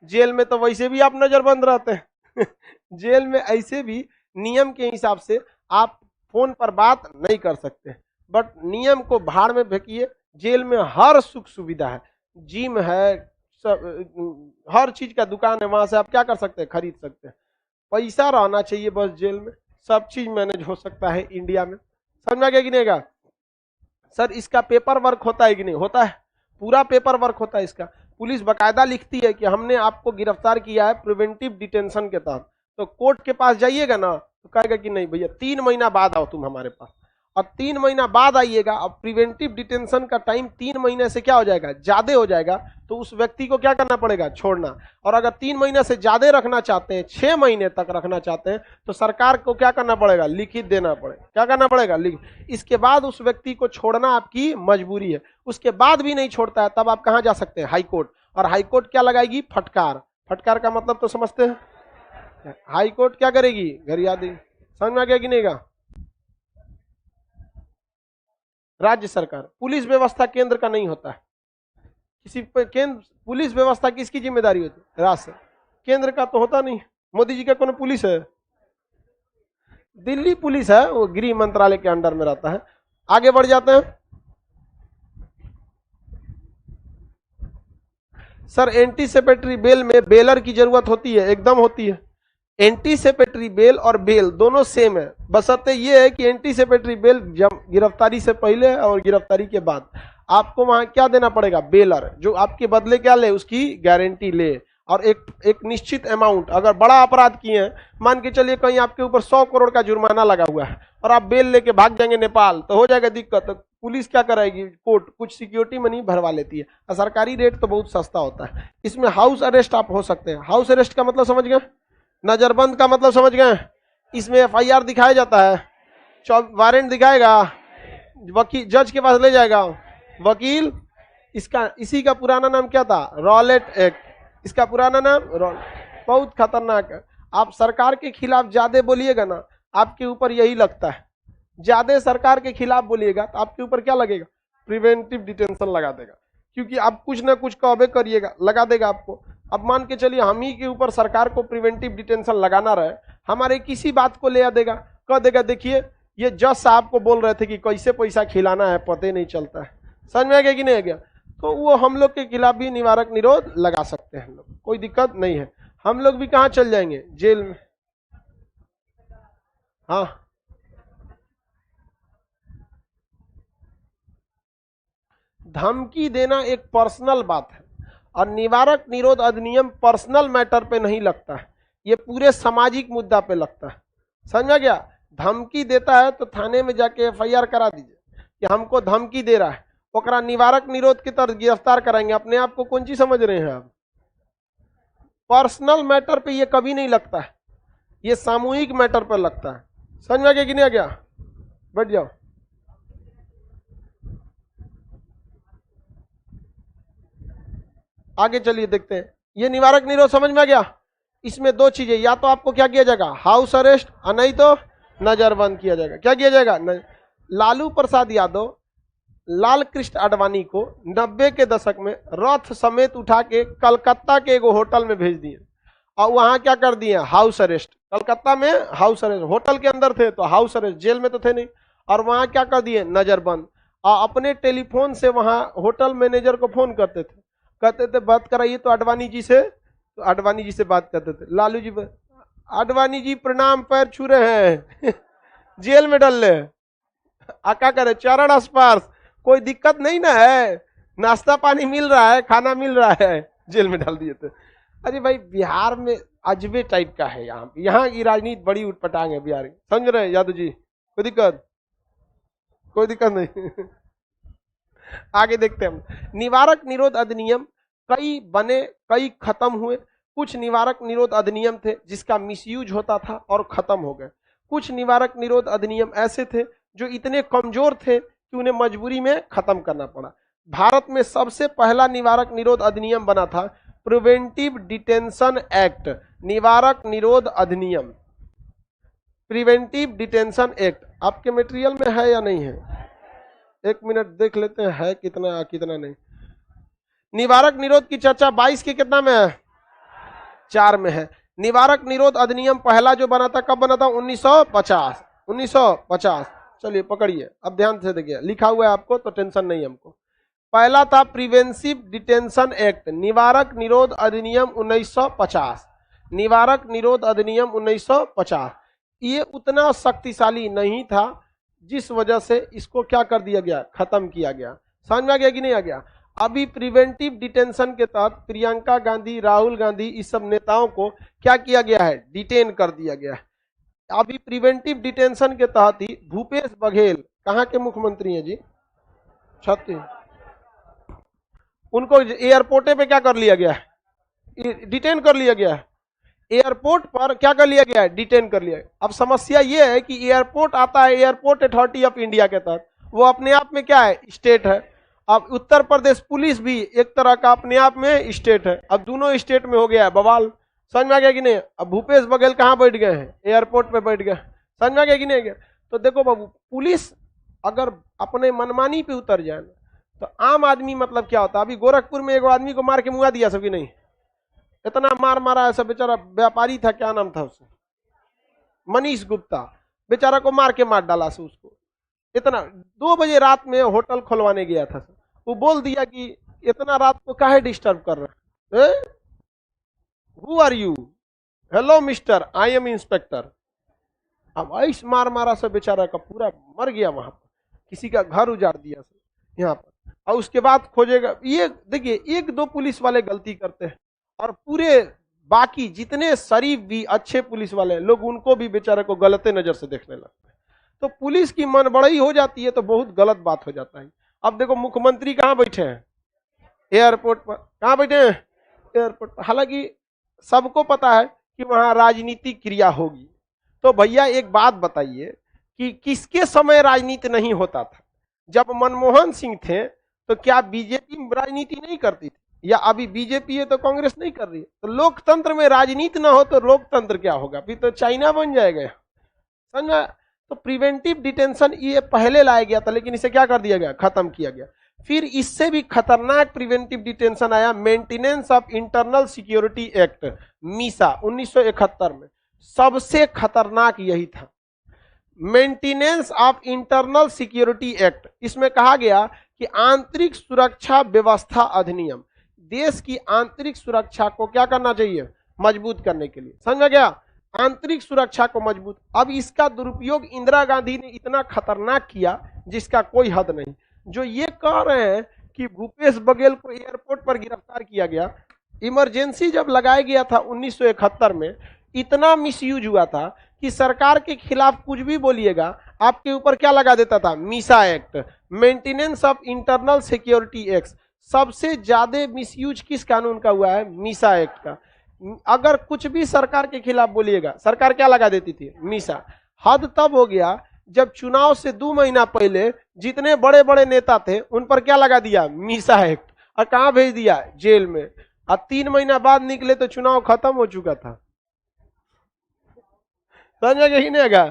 जेल में तो वैसे भी आप नजरबंद रहते हैं। जेल में ऐसे भी नियम के हिसाब से आप फोन पर बात नहीं कर सकते, बट नियम को भाड़ में फेंकिए। जेल में हर सुख सुविधा है, जिम है, सब हर चीज का दुकान है, वहां से आप क्या कर सकते हैं? खरीद सकते हैं। पैसा रहना चाहिए बस जेल में, सब चीज मैनेज हो सकता है इंडिया में। समझ में आ गया कि नहीं? का सर इसका पेपर वर्क होता है कि नहीं? होता है, पूरा पेपर वर्क होता है इसका। पुलिस बकायदा लिखती है कि हमने आपको गिरफ्तार किया है प्रिवेंटिव डिटेंशन के तहत। तो कोर्ट के पास जाइएगा ना तो कहेगा कि नहीं भैया 3 महीना बाद आओ तुम हमारे पास, और 3 महीना बाद आइएगा। अब प्रिवेंटिव डिटेंशन का टाइम 3 महीने से क्या हो जाएगा? ज्यादा हो जाएगा। तो उस व्यक्ति को क्या करना पड़ेगा? छोड़ना। और अगर 3 महीने से ज्यादा रखना चाहते हैं, 6 महीने तक रखना चाहते हैं, तो सरकार को क्या करना पड़ेगा? लिखित देना पड़ेगा। क्या करना पड़ेगा? लिखित। इसके बाद उस व्यक्ति को छोड़ना आपकी मजबूरी है। उसके बाद भी नहीं छोड़ता है, तब आप कहां जा सकते हैं? High court. और हाई कोर्ट क्या लगाएगी? फटकार। फटकार का मतलब तो समझते हैं? हाई कोर्ट क्या करेगी? गरियादी। समझ में आ गया कि नहीं? का राज्य सरकार, पुलिस व्यवस्था केंद्र का नहीं होता है। किसी पे केंद्र पुलिस व्यवस्था किसकी जिम्मेदारी होती है? राज्य। केंद्र का तो होता नहीं। मोदी जी का कौन पुलिस है? दिल्ली पुलिस है, वो गृह मंत्रालय के अंडर में रहता है। आगे बढ़ जाते हैं। सर एंटीसिपेटरी बेल में बेलर की जरूरत होती है? एकदम होती है। एंटीसिपेटरी बेल और बेल दोनों सेम है, बशर्ते ये है कि एंटीसिपेटरी बेल गिरफ्तारी से पहले और गिरफ्तारी के बाद आपको वहां क्या देना पड़ेगा? बेलर, जो आपके बदले क्या ले? उसकी गारंटी ले, और एक निश्चित अमाउंट। अगर बड़ा अपराध किए हैं, मान के चलिए कहीं आपके ऊपर 100 करोड़ का जुर्माना लगा हुआ है और आप बेल लेके भाग जाएंगे नेपाल, तो हो जाएगा दिक्कत। तो पुलिस क्या कराएगी? कोर्ट कुछ सिक्योरिटी मनी भरवा लेती है, और सरकारी रेट तो बहुत सस्ता होता है। इसमें हाउस अरेस्ट आप हो सकते हैं। हाउस अरेस्ट का मतलब समझ गए? नजरबंद का मतलब समझ गए? इसमें एफआईआर दिखाया जाता है, वारंट दिखाएगा, वकील जज के पास ले जाएगा, वकील। इसी का पुराना नाम क्या था? Rowlatt act. इसका पुराना नाम बहुत खतरनाक है। आप सरकार के खिलाफ ज्यादा बोलिएगा ना, आपके ऊपर यही लगता है, ज्यादा सरकार के खिलाफ बोलिएगा तो आपके ऊपर क्या लगेगा, प्रिवेंटिव डिटेंशन लगा देगा, क्योंकि आप कुछ ना कुछ कहबे करिएगा, लगा देगा आपको। अब मान के चलिए हम ही के ऊपर सरकार को प्रिवेंटिव डिटेंशन लगाना रहे, हमारे किसी बात को ले आ देगा, कह देगा देखिए ये जज साहब को बोल रहे थे कि कैसे पैसा खिलाना है पता ही नहीं चलता है, समझ में आ गया कि नहीं आ गया, तो वो हम लोग के खिलाफ भी निवारक निरोध लगा सकते हैं हम लोग, कोई दिक्कत नहीं है। हम लोग भी कहाँ चल जाएंगे, जेल में। हाँ धमकी देना एक पर्सनल बात है, और निवारक निरोध अधिनियम पर्सनल मैटर पे नहीं लगता है, ये पूरे सामाजिक मुद्दा पे लगता है, समझ में गया। धमकी देता है तो थाने में जाके एफआईआर करा दीजिए कि हमको धमकी दे रहा है, ओकरा निवारक निरोध के तहत गिरफ्तार कराएंगे। अपने आप को कौन सी समझ रहे हैं आप, पर्सनल मैटर पे ये कभी नहीं लगता है, ये सामूहिक मैटर पर लगता है, समझ में आ गया कि नहीं आ गया। बैठ जाओ। आगे चलिए देखते हैं, ये निवारक निरोध समझ में आ गया। इसमें दो चीजें, या तो आपको क्या किया जाएगा, हाउस अरेस्ट, और नहीं तो नजरबंद किया जाएगा। क्या किया जाएगा, लालू प्रसाद यादव लाल कृष्ण आडवाणी को 90 के दशक में रथ समेत उठा के कलकत्ता के एक होटल में भेज दिए, और वहां क्या कर दिए, हाउस अरेस्ट। कलकत्ता में हाउस अरेस्ट, होटल के अंदर थे तो हाउस अरेस्ट, जेल में तो थे नहीं, और वहां क्या कर दिए, नजरबंद। और अपने टेलीफोन से वहां होटल मैनेजर को फोन करते थे, कहते थे बात कराइए, तो आडवाणी जी से, तो आडवाणी जी से बात करते थे। लालू जी, आडवाणी जी प्रणाम, पैर छू रहे हैं जेल में डल ले, आका करे चरण स्पर्श, कोई दिक्कत नहीं ना है, नाश्ता पानी मिल रहा है, खाना मिल रहा है, जेल में डाल दिए थे। अरे भाई बिहार में अजबे टाइप का है, यहाँ की राजनीति बड़ी उठपटांग है बिहार की, समझ रहे हैं यादव जी, कोई दिक्कत, कोई दिक्कत नहीं आगे देखते हैं हम। निवारक निरोध अधिनियम कई बने, कई खत्म हुए। कुछ निवारक निरोध अधिनियम थे जिसका मिसयूज होता था और खत्म हो गए। कुछ निवारक निरोध अधिनियम ऐसे थे जो इतने कमजोर थे कि उन्हें मजबूरी में खत्म करना पड़ा। भारत में सबसे पहला निवारक निरोध अधिनियम बना था प्रिवेंटिव डिटेंशन एक्ट, निवारक निरोध अधिनियम, प्रिवेंटिव डिटेंशन एक्ट। आपके मटेरियल में है या नहीं है, एक मिनट देख लेते हैं है कितना कितना नहीं। निवारक निरोध की चर्चा 22 के कितना में है, 4 में है। निवारक निरोध अधिनियम पहला जो बना था कब बना था, 1950, 1950। चलिए पकड़िए, अब ध्यान से देखिए, लिखा हुआ है आपको तो टेंशन नहीं हमको। पहला था प्रिवेंटिव डिटेंशन एक्ट, निवारक निरोध अधिनियम 1950, निवारक निरोध अधिनियम 1950। ये उतना शक्तिशाली नहीं था जिस वजह से इसको क्या कर दिया गया, खत्म किया गया। समझ में आ गया कि नहीं आ गया। अभी प्रिवेंटिव डिटेंशन के तहत प्रियंका गांधी, राहुल गांधी, इस सब नेताओं को क्या किया गया है, डिटेन कर दिया गया है। अभी प्रिवेंटिव डिटेंशन के तहत ही भूपेश बघेल, कहाँ के मुख्यमंत्री हैं जी, छत्तीस, उनको एयरपोर्ट पे क्या कर लिया गया है, डिटेन कर लिया गया है। एयरपोर्ट पर क्या कर लिया गया है, डिटेन कर लिया है। अब समस्या ये है कि एयरपोर्ट आता है एयरपोर्ट अथॉरिटी ऑफ इंडिया के तहत, वो अपने आप में क्या है, स्टेट है। अब उत्तर प्रदेश पुलिस भी एक तरह का अपने आप में स्टेट है। अब दोनों स्टेट में हो गया है बवाल, समझ में आ गया कि नहीं। अब भूपेश बघेल कहाँ बैठ गए हैं, एयरपोर्ट पे बैठ गए, समझ में आ गया कि नहीं गया। तो देखो बाबू, पुलिस अगर अपने मनमानी पे उतर जाए तो आम आदमी मतलब क्या होता है। अभी गोरखपुर में एक आदमी को मार के मुआ दिया सबकी, नहीं इतना मार मारा ऐसा, बेचारा व्यापारी था, क्या नाम था उसका, मनीष गुप्ता, बेचारा को मार के मार डाला से उसको। इतना 2 बजे रात में होटल खुलवाने गया था, वो बोल दिया कि इतना रात को काहे डिस्टर्ब कर रहे हैं, who are you, hello mister, I am inspector. अब ऐस मार मारा से बेचारा का पूरा मर गया वहां पर, किसी का घर उजाड़ दिया यहाँ पर। और उसके बाद खोजेगा, ये देखिए 1-2 पुलिस वाले गलती करते हैं और पूरे बाकी जितने शरीफ भी अच्छे पुलिस वाले लोग उनको भी बेचारे को गलते नजर से देखने लगते हैं। तो पुलिस की मन बड़ाई हो जाती है तो बहुत गलत बात हो जाता है। अब देखो मुख्यमंत्री कहाँ बैठे हैं, एयरपोर्ट पर, कहाँ बैठे हैं, एयरपोर्ट पर। हालांकि सबको पता है कि वहां राजनीतिक क्रिया होगी। तो भैया एक बात बताइए कि किसके समय राजनीति नहीं होता था। जब मनमोहन सिंह थे तो क्या बीजेपी राजनीति नहीं करती थी, या अभी बीजेपी है तो कांग्रेस नहीं कर रही है। तो लोकतंत्र में राजनीति ना हो तो लोकतंत्र क्या होगा, फिर तो चाइना बन जाएगा, समझा। तो प्रिवेंटिव डिटेंशन ये पहले लाया गया था, लेकिन इसे क्या कर दिया गया, खत्म किया गया। फिर इससे भी खतरनाक प्रिवेंटिव डिटेंशन आया, maintenance of internal security act, Misa 1971 में। सबसे खतरनाक यही था, maintenance of internal security act. इसमें कहा गया कि आंतरिक सुरक्षा व्यवस्था अधिनियम, देश की आंतरिक सुरक्षा को क्या करना चाहिए, मजबूत करने के लिए, समझ गया, आंतरिक सुरक्षा को मजबूत। अब इसका दुरुपयोग इंदिरा गांधी ने इतना खतरनाक किया जिसका कोई हद नहीं। जो ये कह रहे हैं कि भूपेश बघेल को एयरपोर्ट पर गिरफ्तार किया गया, इमरजेंसी जब लगाया गया था 1971 में, इतना मिसयूज हुआ था कि सरकार के खिलाफ कुछ भी बोलिएगा आपके ऊपर क्या लगा देता था, Misa act, maintenance of internal security act. सबसे ज्यादा मिसयूज किस कानून का हुआ है, मीसा एक्ट का। अगर कुछ भी सरकार के खिलाफ बोलिएगा, सरकार क्या लगा देती थी, मीसा। हद तब हो गया जब चुनाव से 2 महीना पहले जितने बड़े बड़े नेता थे उन पर क्या लगा दिया, मीसा एक्ट, और कहां भेज दिया, जेल में। और 3 महीना बाद निकले तो चुनाव खत्म हो चुका था, समझ गए कि नहीं आगा।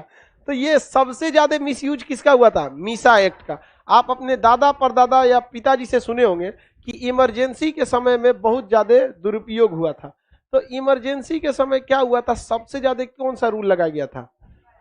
तो ये सबसे ज्यादा मिसयूज किसका हुआ था, मीसा एक्ट का। आप अपने दादा परदादा या पिताजी से सुने होंगे कि इमरजेंसी के समय में बहुत ज्यादा दुरुपयोग हुआ था। तो इमरजेंसी के समय क्या हुआ था, सबसे ज्यादा कौन सा रूल लगाया गया था,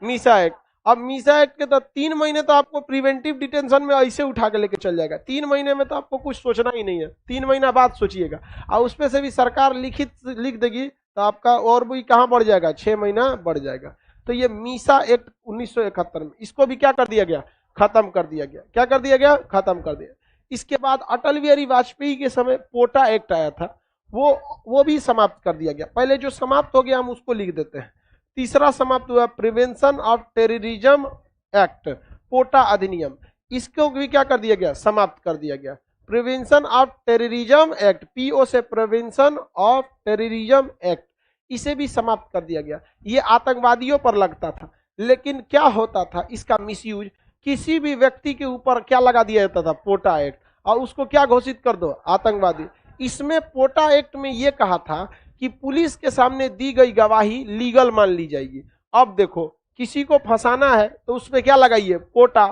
मीसा एक्ट। अब मीसा एक्ट के तो 3 महीने तो आपको प्रिवेंटिव डिटेंशन में ऐसे उठा के लेके चल जाएगा, 3 महीने में तो आपको कुछ सोचना ही नहीं है, 3 महीना बाद सोचिएगा। और उसमें से भी सरकार लिख देगी तो आपका और भी कहाँ बढ़ जाएगा, 6 महीना बढ़ जाएगा। तो ये मीसा एक्ट 1971 में, इसको भी क्या कर दिया गया, खत्म कर दिया गया। क्या कर दिया गया, खत्म कर दिया। इसके बाद अटल बिहारी वाजपेयी के समय पोटा एक्ट आया था, वो भी समाप्त कर दिया गया। पहले जो समाप्त हो गया हम उसको लिख देते हैं। तीसरा समाप्त हुआ प्रिवेंशन ऑफ टेररिज्म एक्ट, पोटा अधिनियम, इसको भी क्या कर दिया गया, समाप्त कर दिया गया। Prevention of terrorism act, PO से प्रिवेंशन ऑफ टेररिज्म एक्ट, इसे भी समाप्त कर दिया गया। ये आतंकवादियों पर लगता था, लेकिन क्या होता था इसका मिसयूज, किसी भी व्यक्ति के ऊपर क्या लगा दिया जाता था, पोटा एक्ट, और उसको क्या घोषित कर दो, आतंकवादी। इसमें पोटा एक्ट में यह कहा था कि पुलिस के सामने दी गई गवाही लीगल मान ली जाएगी। अब देखो किसी को फंसाना है तो उस पर क्या लगाइए, पोटा।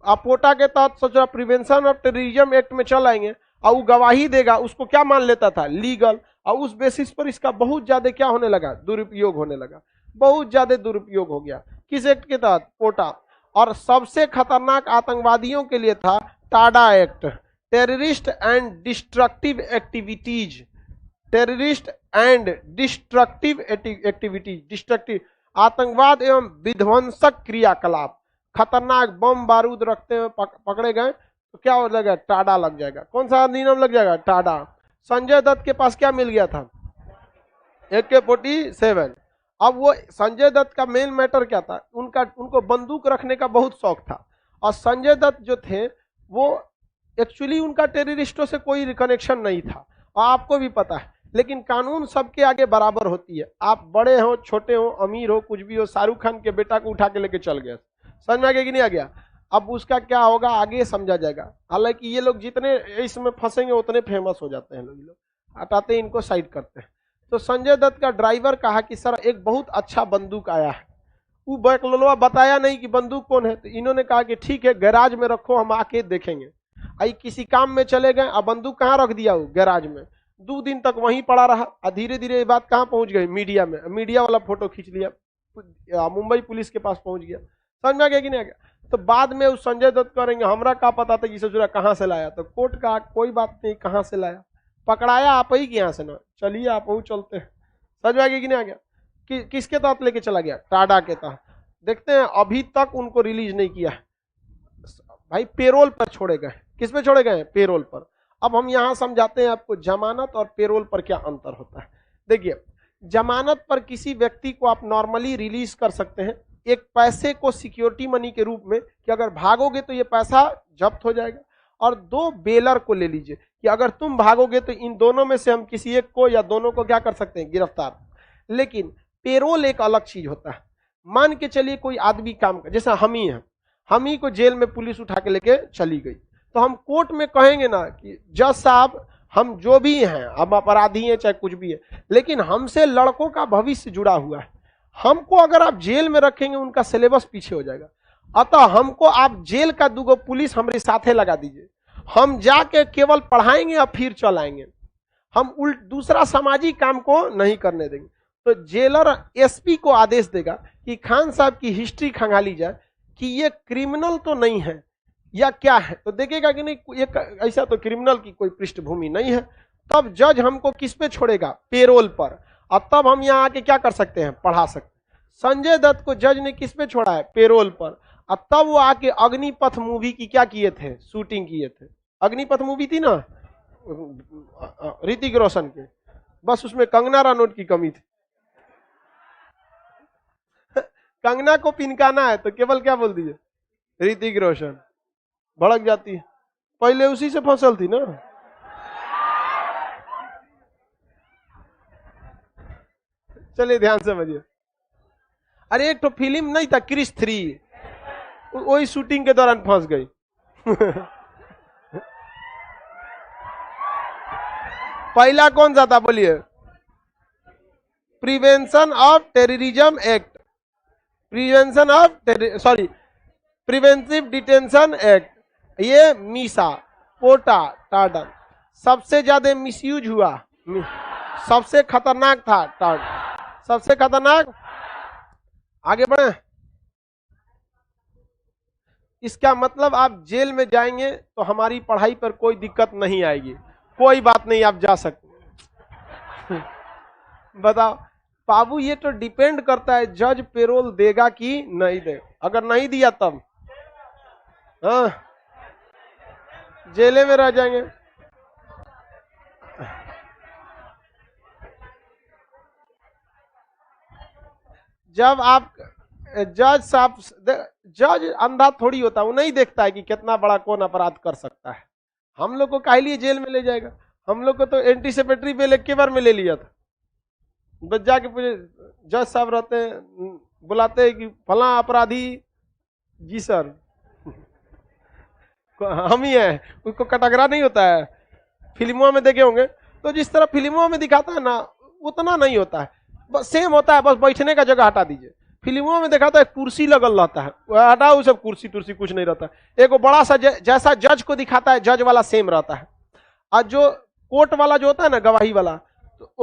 आप पोटा के तहत सोचो प्रिवेंशन ऑफ टेररिज्म एक्ट में चल आएंगे और वो गवाही देगा, उसको क्या मान लेता था, लीगल। और उस बेसिस पर इसका बहुत ज्यादा क्या होने लगा, दुरुपयोग होने लगा, बहुत ज्यादा दुरुपयोग हो गया। किस एक्ट के तहत, पोटा। और सबसे खतरनाक आतंकवादियों के लिए था Tada act, terrorist and destructive activities, terrorist and destructive activities, destructive, आतंकवाद एवं विध्वंसक क्रियाकलाप। खतरनाक बम बारूद रखते हुए पकड़े गए तो क्या हो जाएगा, टाडा लग जाएगा। कौन सा अधिनियम लग जाएगा, टाडा। संजय दत्त के पास क्या मिल गया था, AK-47। अब वो संजय दत्त का मेन मैटर क्या था, उनको बंदूक रखने का बहुत शौक था। और संजय दत्त जो थे वो एक्चुअली उनका टेररिस्टों से कोई कनेक्शन नहीं था, और आपको भी पता है। लेकिन कानून सबके आगे बराबर होती है, आप बड़े हो, छोटे हो, अमीर हो, कुछ भी हो, शाहरुख खान के बेटा को उठा के लेके चल गए, समझ में आ गया कि नहीं आ गया। अब उसका क्या होगा आगे समझा जाएगा। हालांकि ये लोग जितने इसमें फंसेंगे उतने फेमस हो जाते हैं, लोग हटाते हैं इनको, साइड करते हैं। तो संजय दत्त का ड्राइवर कहा कि सर एक बहुत अच्छा बंदूक आया है। वो बैकलोलवा बताया नहीं कि बंदूक कौन है, तो इन्होंने कहा कि ठीक है गैराज में रखो, हम आके देखेंगे। आई किसी काम में चले गए, अब बंदूक कहाँ रख दिया, वो गैराज में। 2 दिन तक वहीं पड़ा रहा, और धीरे धीरे ये बात कहाँ पहुंच गई, मीडिया में। मीडिया वाला फोटो खींच लिया, मुंबई पुलिस के पास पहुंच गया, समझ में आ गया कि नहीं आ गया। तो बाद में उस संजय दत्त करेंगे हमरा क्या पता था कि ससुरा कहाँ से लाया, तो कोर्ट का कोई बात नहीं, कहाँ से लाया, पकड़ाया आप ही यहाँ से ना, चलिए आप वो चलते हैं, समझ में आ गया कि नहीं आ गया। किसके तहत लेके चला गया, टाडा के तहत। देखते हैं अभी तक उनको रिलीज नहीं किया है भाई, पेरोल पर छोड़े गए। किस पे छोड़े गए, पेरोल पर। अब हम यहां समझाते हैं आपको जमानत और पेरोल पर क्या अंतर होता है। देखिए जमानत पर किसी व्यक्ति को आप नॉर्मली रिलीज कर सकते हैं एक पैसे को सिक्योरिटी मनी के रूप में, कि अगर भागोगे तो ये पैसा जब्त हो जाएगा। और 2 बेलर को ले लीजिए कि अगर तुम भागोगे तो इन दोनों में से हम किसी एक को या दोनों को क्या कर सकते हैं, गिरफ्तार। लेकिन पेरोल एक अलग चीज होता है। मान के चलिए कोई आदमी काम कर, जैसा हम ही हैं, हम ही को जेल में पुलिस उठा के लेके चली गई, तो हम कोर्ट में कहेंगे ना कि जज साहब हम जो भी हैं, हम अपराधी हैं चाहे कुछ भी है, लेकिन हमसे लड़कों का भविष्य जुड़ा हुआ है। हमको अगर आप जेल में रखेंगे उनका सिलेबस पीछे हो जाएगा। अतः हमको आप जेल का 2 पुलिस हमारे साथे लगा दीजिए, हम जाके केवल पढ़ाएंगे और फिर चल आएंगे। हम दूसरा सामाजिक काम को नहीं करने देंगे। तो जेलर एसपी को आदेश देगा कि खान साहब की हिस्ट्री खंगाली जाए कि ये क्रिमिनल तो नहीं है या क्या है, तो देखेगा कि नहीं एक ऐसा तो क्रिमिनल की कोई पृष्ठभूमि नहीं है। तब जज हमको किस पे छोड़ेगा? पेरोल पर। और तब हम यहाँ आके क्या कर सकते हैं? पढ़ा सकते हैं। संजय दत्त को जज ने किस पे छोड़ा है? पेरोल पर। और तब वो आके अग्निपथ मूवी की क्या किए थे? शूटिंग किए थे। अग्निपथ मूवी थी ना ऋतिक रोशन के, बस उसमें कंगना रनौत की कमी थी। कंगना को पिनकाना है तो केवल क्या बोल दीजिए? ऋतिक रोशन। भड़क जाती है, पहले उसी से फसल थी ना। चलिए ध्यान से समझिए। अरे एक तो फिल्म नहीं था क्रिश 3, वही शूटिंग के दौरान फंस गई। पहला कौन सा था बोलिए? Prevention of terrorism act, prevention of sorry preventive detention act. ये मीसा, पोटा, टार्डन। सबसे ज्यादा मिसयूज हुआ, सबसे खतरनाक था टार्डन, सबसे खतरनाक। आगे बढ़े। इसका मतलब आप जेल में जाएंगे तो हमारी पढ़ाई पर कोई दिक्कत नहीं आएगी। कोई बात नहीं, आप जा सकते। बताओ बाबू, ये तो डिपेंड करता है जज पेरोल देगा कि नहीं देगा। अगर नहीं दिया तब हाँ जेले में रह जाएंगे। जब आप जज साहब, जज अंधा थोड़ी होता है, वो नहीं देखता है कि कितना बड़ा कौन अपराध कर सकता है। हम लोग को काहे लिए जेल में ले जाएगा? हम लोग को तो एंटीसिपेटरी बेल एक बार में ले लिया था। बस जाके पूछे, जज साहब रहते हैं, बुलाते हैं कि फला अपराधी जी सर हम ही हैं, उसको कटघरा नहीं होता है। फिल्मों में देखे होंगे तो जिस तरह फिल्मों में दिखाता है ना उतना नहीं होता है, बस सेम होता है, बस बैठने का जगह हटा दीजिए। फिल्मों में दिखाता है कुर्सी लगल रहता है, हटाओ सब कुर्सी तुर्सी कुछ नहीं रहता है। एक बड़ा सा जैसा जज को दिखाता है जज वाला सेम रहता है। और जो कोर्ट वाला जो होता है ना गवाही वाला, तो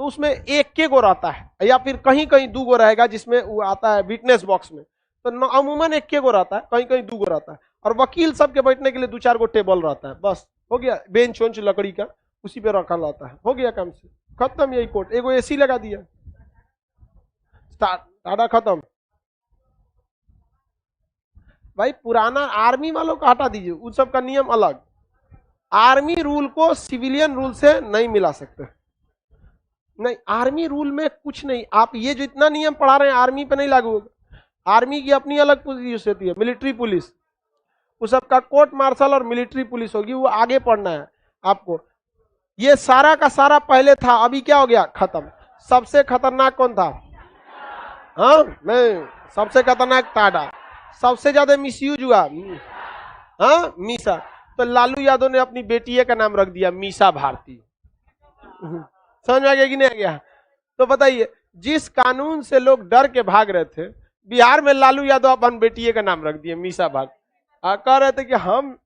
उसमें एक के गो रहता है या फिर कहीं कहीं 2 गो रहेगा, जिसमें वो आता है विटनेस बॉक्स में। तो अमूमन एक के गो रहता है, कहीं कहीं 2 गो रहता है। और वकील सबके बैठने के लिए 2-4 गो टेबल रहता है, बस हो गया। बेंच वेंच लकड़ी का उसी पे रखा रहता है, हो गया काम से खत्म। यही कोर्ट, एगो एसी लगा दिया, टाटा खत्म। भाई पुराना आर्मी वालों को हटा दीजिए, उन सब का नियम अलग। आर्मी रूल को सिविलियन रूल से नहीं मिला सकते। नहीं, आर्मी रूल में कुछ नहीं। आप ये जो इतना नियम पढ़ा रहे हैं आर्मी पे नहीं लागू होगा। आर्मी की अपनी अलग पुलिस होती है, मिलिट्री पुलिस। उस सबका कोर्ट मार्शल और मिलिट्री पुलिस होगी, वो आगे पढ़ना है आपको। ये सारा का सारा पहले था, अभी क्या हो गया? खत्म। सबसे खतरनाक कौन था? हाँ मैं, सबसे खतरनाक टाडा। सबसे ज्यादा मिसयूज हुआ हाँ मीसा। तो लालू यादव ने अपनी बेटी का नाम रख दिया मीसा भारती। समझ में आ गया कि नहीं आ गया? तो बताइए, जिस कानून से लोग डर के भाग रहे थे, बिहार में लालू यादव अपन बेटी का नाम रख दिए मीसा भारती। कह रहे थे कि हम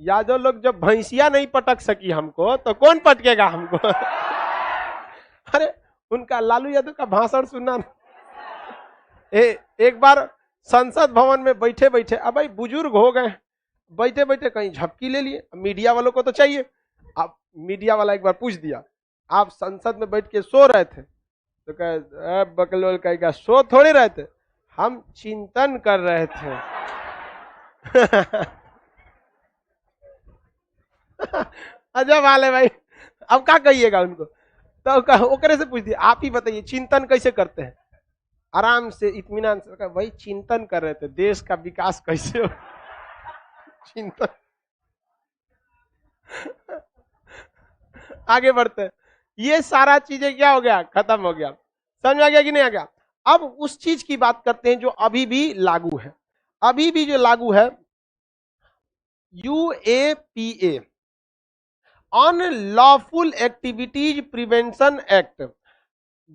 यादव लोग जब भैंसिया नहीं पटक सकी हमको, तो कौन पटकेगा हमको? अरे उनका लालू यादव का भाषण सुनना। एक बार संसद भवन में बैठे बैठे, अब भाई बुजुर्ग हो गए, बैठे बैठे कहीं झपकी ले लिए। मीडिया वालों को तो चाहिए। अब मीडिया वाला एक बार पूछ दिया, आप संसद में बैठ के सो रहे थे? तो कहे बकलोल कहेगा, सो थोड़े रहे थे, हम चिंतन कर रहे थे। अजब हाल है भाई। अब क्या कहिएगा उनको? तो ओकरे से पूछ दिया, आप ही बताइए चिंतन कैसे करते हैं? आराम से इत्मीनान से भाई चिंतन कर रहे थे, देश का विकास कैसे हो। चिंतन। आगे बढ़ते हैं। ये सारा चीजें क्या हो गया? खत्म हो गया। समझ आ गया कि नहीं आ गया? अब उस चीज की बात करते हैं जो अभी भी लागू है। अभी भी जो लागू है, UAPA, unlawful activities prevention act,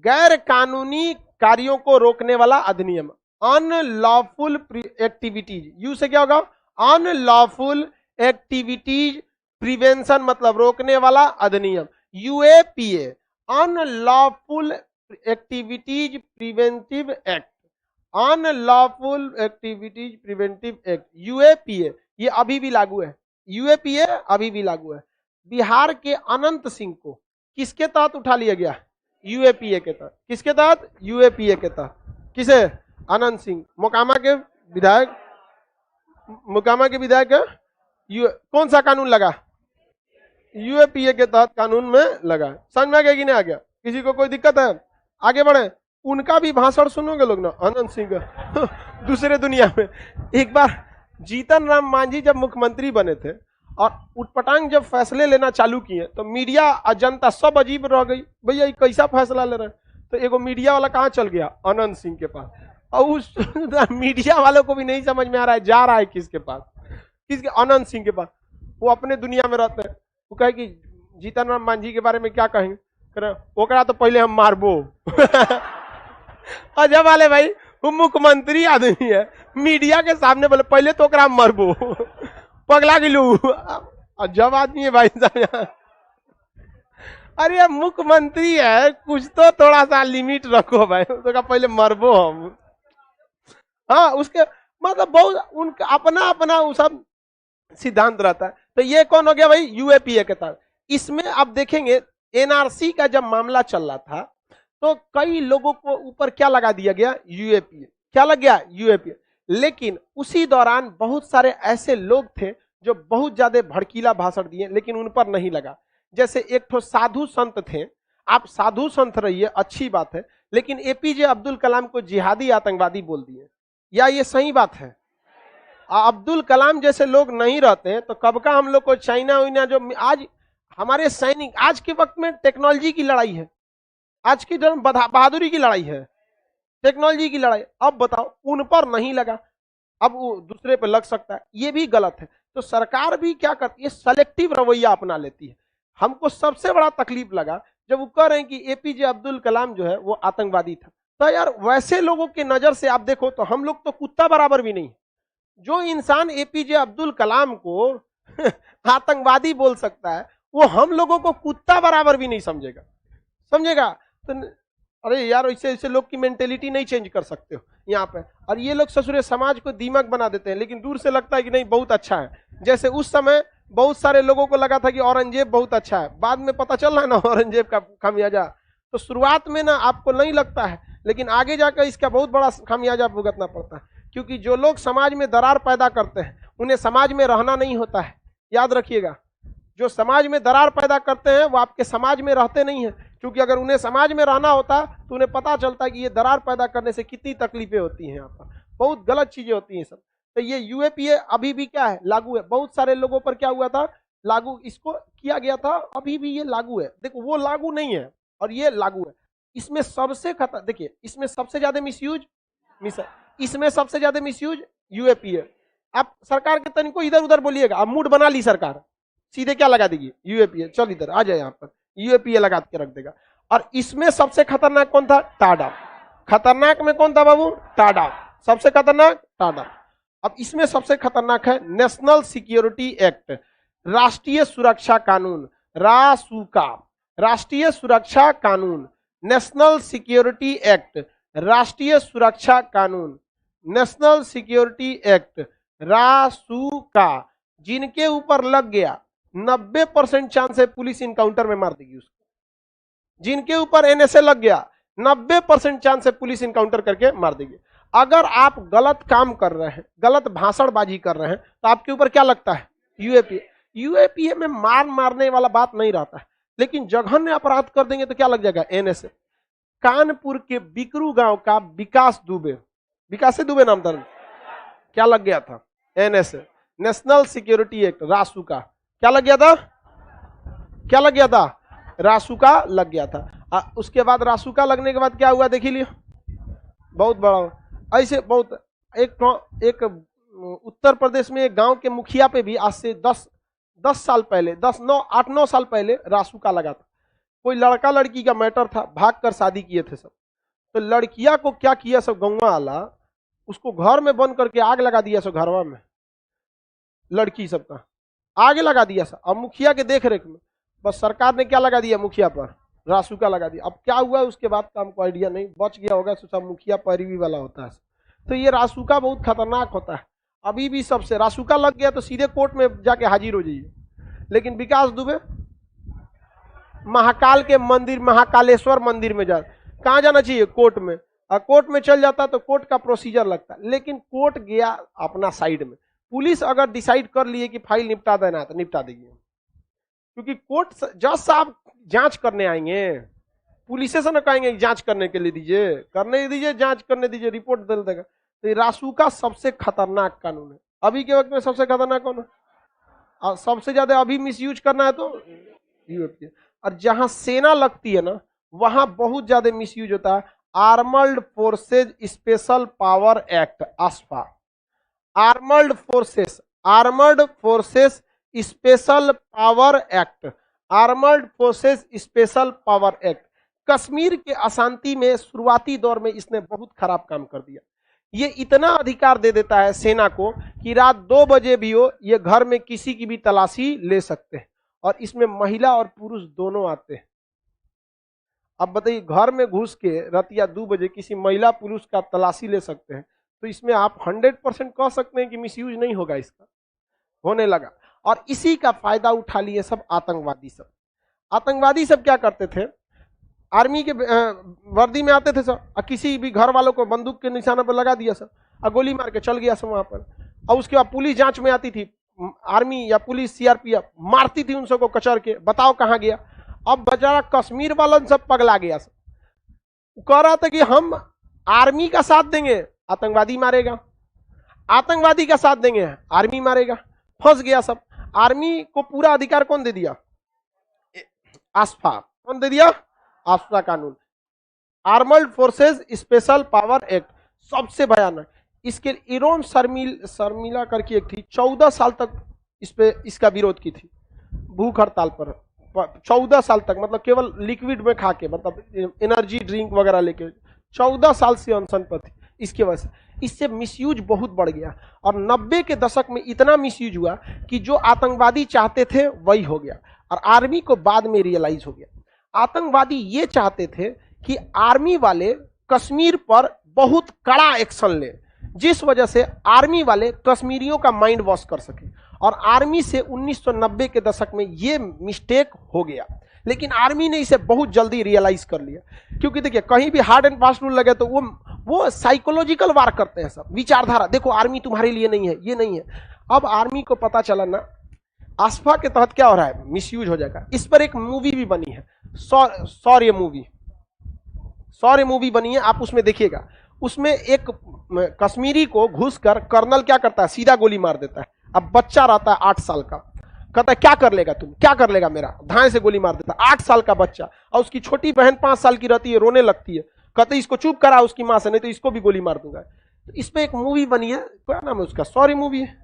गैर कानूनी कार्यों को रोकने वाला अधिनियम। अनलॉफुल एक्टिविटीज, यू से क्या होगा, अनलॉफुल एक्टिविटीज प्रिवेंशन मतलब रोकने वाला अधिनियम, UAPA, unlawful activities preventive act, unlawful activities preventive act, UAPA, ये अभी भी लागू है, यूएपीए अभी भी लागू है। बिहार के अनंत सिंह को किसके तहत उठा लिया गया, यूएपीए के तहत, किसके तहत, यूएपीए के तहत, किसे, अनंत सिंह, मोकामा के विधायक, मोकामा के विधायक है, कौन सा कानून लगा, यूएपीए के तहत कानून में लगा। समझ में आ गया कि नहीं आ गया, किसी को कोई दिक्कत है, आगे बढ़े। उनका भी भाषण सुनोगे लोग ना, अनंत सिंह का दूसरे दुनिया में। एक बार जीतन राम मांझी जब मुख्यमंत्री बने थे और उटपटांग जब फैसले लेना चालू किए तो मीडिया जनता सब अजीब रह गई, भैया ये कैसा फैसला ले रहे हैं। तो एगो मीडिया वाला कहाँ चल गया, अनंत सिंह के पास, और उस मीडिया वालों को भी नहीं समझ में आ रहा है जा रहा है किसके पास, किसके, अनंत सिंह के पास। वो अपने दुनिया में रहते हैं, वो कहे कि जीतन राम मांझी के बारे में क्या कहेंगे, ओकरा तो पहले हम मारबो अजब वाले भाई, वो मुख्यमंत्री आदमी है, मीडिया के सामने बोले पहले तो ओकरा मरबो पगला गिलू, अजब आदमी है भाई साहब। अरे मुख्यमंत्री है, कुछ तो थोड़ा सा लिमिट रखो भाई, तो पहले मरबो हम। हाँ, उसके मतलब बहुत उनका अपना अपना वो सब सिद्धांत रहता है। तो ये कौन हो गया भाई, यूएपीए के तहत। इसमें अब देखेंगे एनआरसी का जब मामला चल रहा था तो कई लोगों को ऊपर क्या लगा दिया गया, यूएपीए, क्या लग गया, यूएपीए। लेकिन उसी दौरान बहुत सारे ऐसे लोग थे जो बहुत ज्यादा भड़कीला भाषण दिए, लेकिन उन पर नहीं लगा। जैसे एक ठो साधु संत थे, आप साधु संत रहिए अच्छी बात है, लेकिन एपीजे अब्दुल कलाम को जिहादी आतंकवादी बोल दिए, या ये सही बात है। अब्दुल कलाम जैसे लोग नहीं रहते हैं तो कब का हम लोग को चाइना वाइना, जो आज हमारे सैनिक, आज के वक्त में टेक्नोलॉजी की लड़ाई है, आज की बहादुरी की लड़ाई है, टेक्नोलॉजी की लड़ाई। अब बताओ उन पर नहीं लगा, अब वो दूसरे पर लग सकता है, ये भी गलत है। तो सरकार भी क्या करती है, सेलेक्टिव रवैया अपना लेती है। हमको सबसे बड़ा तकलीफ लगा जब वो कह रहे हैं कि एपीजे अब्दुल कलाम जो है वो आतंकवादी था। तो यार वैसे लोगों की नजर से आप देखो तो हम लोग तो कुत्ता बराबर भी नहीं। जो इंसान एपीजे अब्दुल कलाम को आतंकवादी बोल सकता है, वो हम लोगों को कुत्ता बराबर भी नहीं समझेगा, समझेगा। तो अरे यार ऐसे ऐसे लोग की मेंटेलिटी नहीं चेंज कर सकते हो यहाँ पे। और ये लोग ससुरे समाज को दीमक बना देते हैं, लेकिन दूर से लगता है कि नहीं बहुत अच्छा है। जैसे उस समय बहुत सारे लोगों को लगा था कि औरंगजेब बहुत अच्छा है, बाद में पता चल रहा है ना औरंगजेब का खामियाजा। तो शुरुआत में ना आपको नहीं लगता है, लेकिन आगे जाकर इसका बहुत बड़ा खामियाजा भुगतना पड़ता है। क्योंकि जो लोग समाज में दरार पैदा करते हैं उन्हें समाज में रहना नहीं होता है, याद रखिएगा। जो समाज में दरार पैदा करते हैं वो आपके समाज में रहते नहीं हैं, क्योंकि अगर उन्हें समाज में रहना होता तो उन्हें पता चलता है कि ये दरार पैदा करने से कितनी तकलीफें होती हैं, यहाँ पर बहुत गलत चीजें होती हैं सब। तो ये यूएपीए अभी भी क्या है, लागू है। बहुत सारे लोगों पर क्या हुआ था, लागू इसको किया गया था, अभी भी ये लागू है। देखो वो लागू नहीं है और ये लागू है। इसमें सबसे खतर, देखिए इसमें सबसे ज्यादा मिसयूज इसमें सबसे ज्यादा मिसयूज यूएपीए। आप सरकार के तनिको इधर उधर बोलिएगा, अब मूड बना ली सरकार, सीधे क्या लगा देगी, यूएपीए। चल इधर आ जाए, यहाँ पर यूएपीए लगा के रख देगा। और इसमें सबसे खतरनाक कौन था, टाडा। खतरनाक में कौन था बाबू, टाडा, सबसे खतरनाक टाडा। अब इसमें सबसे खतरनाक है नेशनल सिक्योरिटी एक्ट, राष्ट्रीय सुरक्षा कानून, रासुका, राष्ट्रीय सुरक्षा कानून, नेशनल सिक्योरिटी एक्ट, राष्ट्रीय सुरक्षा कानून, नेशनल सिक्योरिटी एक्ट, रासुका। जिनके ऊपर लग गया 90% चांस है पुलिस इनकाउंटर में मार देगी उसको। जिनके ऊपर एनएसए लग गया 90% चांस है पुलिस इनकाउंटर करके मार देगी। अगर आप गलत काम कर रहे हैं, गलत भाषणबाजी कर रहे हैं, तो आपके ऊपर क्या लगता है, यूएपीए। यूएपीए में मारने वाला बात नहीं रहता है, लेकिन जघन्य अपराध कर देंगे तो क्या लग जाएगा, एनएसए। कानपुर के बिकरू गांव का विकास दुबे, विकास दुबे नाम था, क्या लग गया था, एनएसए, नेशनल सिक्योरिटी एक्ट, रासुका। क्या लग गया था, क्या लग गया था, रासुका लग गया था। उसके बाद रासुका लगने के बाद क्या हुआ देखिए लिए, बहुत बड़ा ऐसे बहुत एक उत्तर प्रदेश में एक गांव के मुखिया पे भी आज से 10 साल पहले, 8-9 साल पहले रासुका लगा था। कोई लड़का लड़की का मैटर था, भाग कर शादी किए थे सब। तो लड़किया को क्या किया सब गौवा वाला, उसको घर में बंद करके आग लगा दिया सब घरवा में, लड़की सबका आग लगा दिया सब। अब मुखिया के देख रेख में बस सरकार ने क्या लगा दिया, मुखिया पर रासुका लगा दिया। अब क्या हुआ उसके बाद का हमको आइडिया नहीं, बच गया होगा, तो सब मुखिया पैरवी वाला होता है। तो ये रासुका बहुत खतरनाक होता है। अभी भी सबसे रासुका लग गया तो सीधे कोर्ट में जाके हाजिर हो जाइए। लेकिन विकास दुबे महाकाल के मंदिर, महाकालेश्वर मंदिर में कहाँ जाना चाहिए, कोर्ट में। और कोर्ट में चल जाता तो कोर्ट का प्रोसीजर लगता, लेकिन कोर्ट गया अपना साइड में। पुलिस अगर डिसाइड कर लिए कि फाइल निपटा देना तो निपटा देगी, क्योंकि कोर्ट जज साहब जांच करने आएंगे, पुलिस से न कहेंगे जांच करने के लिए दीजिए, करने दीजिए, जांच करने दीजिए, रिपोर्ट दे देगा। तो ये रासुका सबसे खतरनाक कानून है अभी के वक्त में, सबसे खतरनाक कौन है, और सबसे ज्यादा अभी मिसयूज करना है तो यूपी। और जहां सेना लगती है ना वहां बहुत ज्यादा मिसयूज होता है। Armoured forces special power act, AFSPA, armoured forces special power act, armoured forces special power act. Kashmir के अशांति में शुरुआती दौर में इसने बहुत खराब काम कर दिया। ये इतना अधिकार दे देता है सेना को कि रात 2 बजे भी हो ये घर में किसी की भी तलाशी ले सकते हैं, और इसमें महिला और पुरुष दोनों आते हैं। अब बताइए, घर में घुस के रतिया 2 बजे किसी महिला पुरुष का तलाशी ले सकते हैं, तो इसमें आप 100% कह सकते हैं कि मिसयूज नहीं होगा, इसका होने लगा। और इसी का फायदा उठा लिए सब आतंकवादी सब। आतंकवादी सब क्या करते थे, आर्मी के वर्दी में आते थे सब, और किसी भी घर वालों को बंदूक के निशाना पर लगा दिया सब, और गोली मार के चल गया सब वहां पर। और उसके बाद पुलिस जांच में आती थी, आर्मी या पुलिस सीआरपीएफ मारती थी उन सबको कचर के, बताओ कहां गया। अब बेचारा कश्मीर वाला सब पगला गया सब, कह रहा था कि हम आर्मी का साथ देंगे आतंकवादी मारेगा, आतंकवादी का साथ देंगे आर्मी मारेगा, फंस गया सब। आर्मी को पूरा अधिकार कौन दे दिया, आस्फा, कौन दे दिया, आस्फा कानून, armoured forces special power act, सबसे भयानक। इसके इरोन शर्मिला करके एक थी, 14 साल तक इसका विरोध की थी, भूख हड़ताल पर 14 साल तक, मतलब केवल लिक्विड में खा के, मतलब एनर्जी ड्रिंक वगैरह लेके 14 साल से अनशन पर थी। इसके वजह से इससे मिसयूज बहुत बढ़ गया, और 90 के दशक में इतना मिसयूज हुआ कि जो आतंकवादी चाहते थे वही हो गया। और आर्मी को बाद में रियलाइज हो गया, आतंकवादी ये चाहते थे कि आर्मी वाले कश्मीर पर बहुत कड़ा एक्शन ले, जिस वजह से आर्मी वाले कश्मीरियों का माइंड वॉश कर सके। और आर्मी से 1990 के दशक में ये मिस्टेक हो गया, लेकिन आर्मी ने इसे बहुत जल्दी रियलाइज कर लिया। क्योंकि देखिए, कहीं भी हार्ड एंड फास्ट रूल लगे तो वो साइकोलॉजिकल वार करते हैं सब, विचारधारा, देखो आर्मी तुम्हारे लिए नहीं है, ये नहीं है। अब आर्मी को पता चला ना आस्फा के तहत क्या हो रहा है, मिसयूज हो जाएगा। इस पर एक मूवी भी बनी है, शौर्य मूवी बनी है, आप उसमें देखिएगा। उसमें एक कश्मीरी को घुसकर कर्नल क्या करता है, सीधा गोली मार देता है। अब बच्चा रहता है 8 साल का, कहता है क्या कर लेगा तुम, क्या कर लेगा मेरा, धाए से गोली मार देता है 8 साल का बच्चा। और उसकी छोटी बहन 5 साल की रहती है, रोने लगती है, कहते इसको चुप करा उसकी मां से, नहीं तो इसको भी गोली मार दूंगा। तो इस पे एक मूवी बनी है, क्या नाम है उसका, शौर्य मूवी है,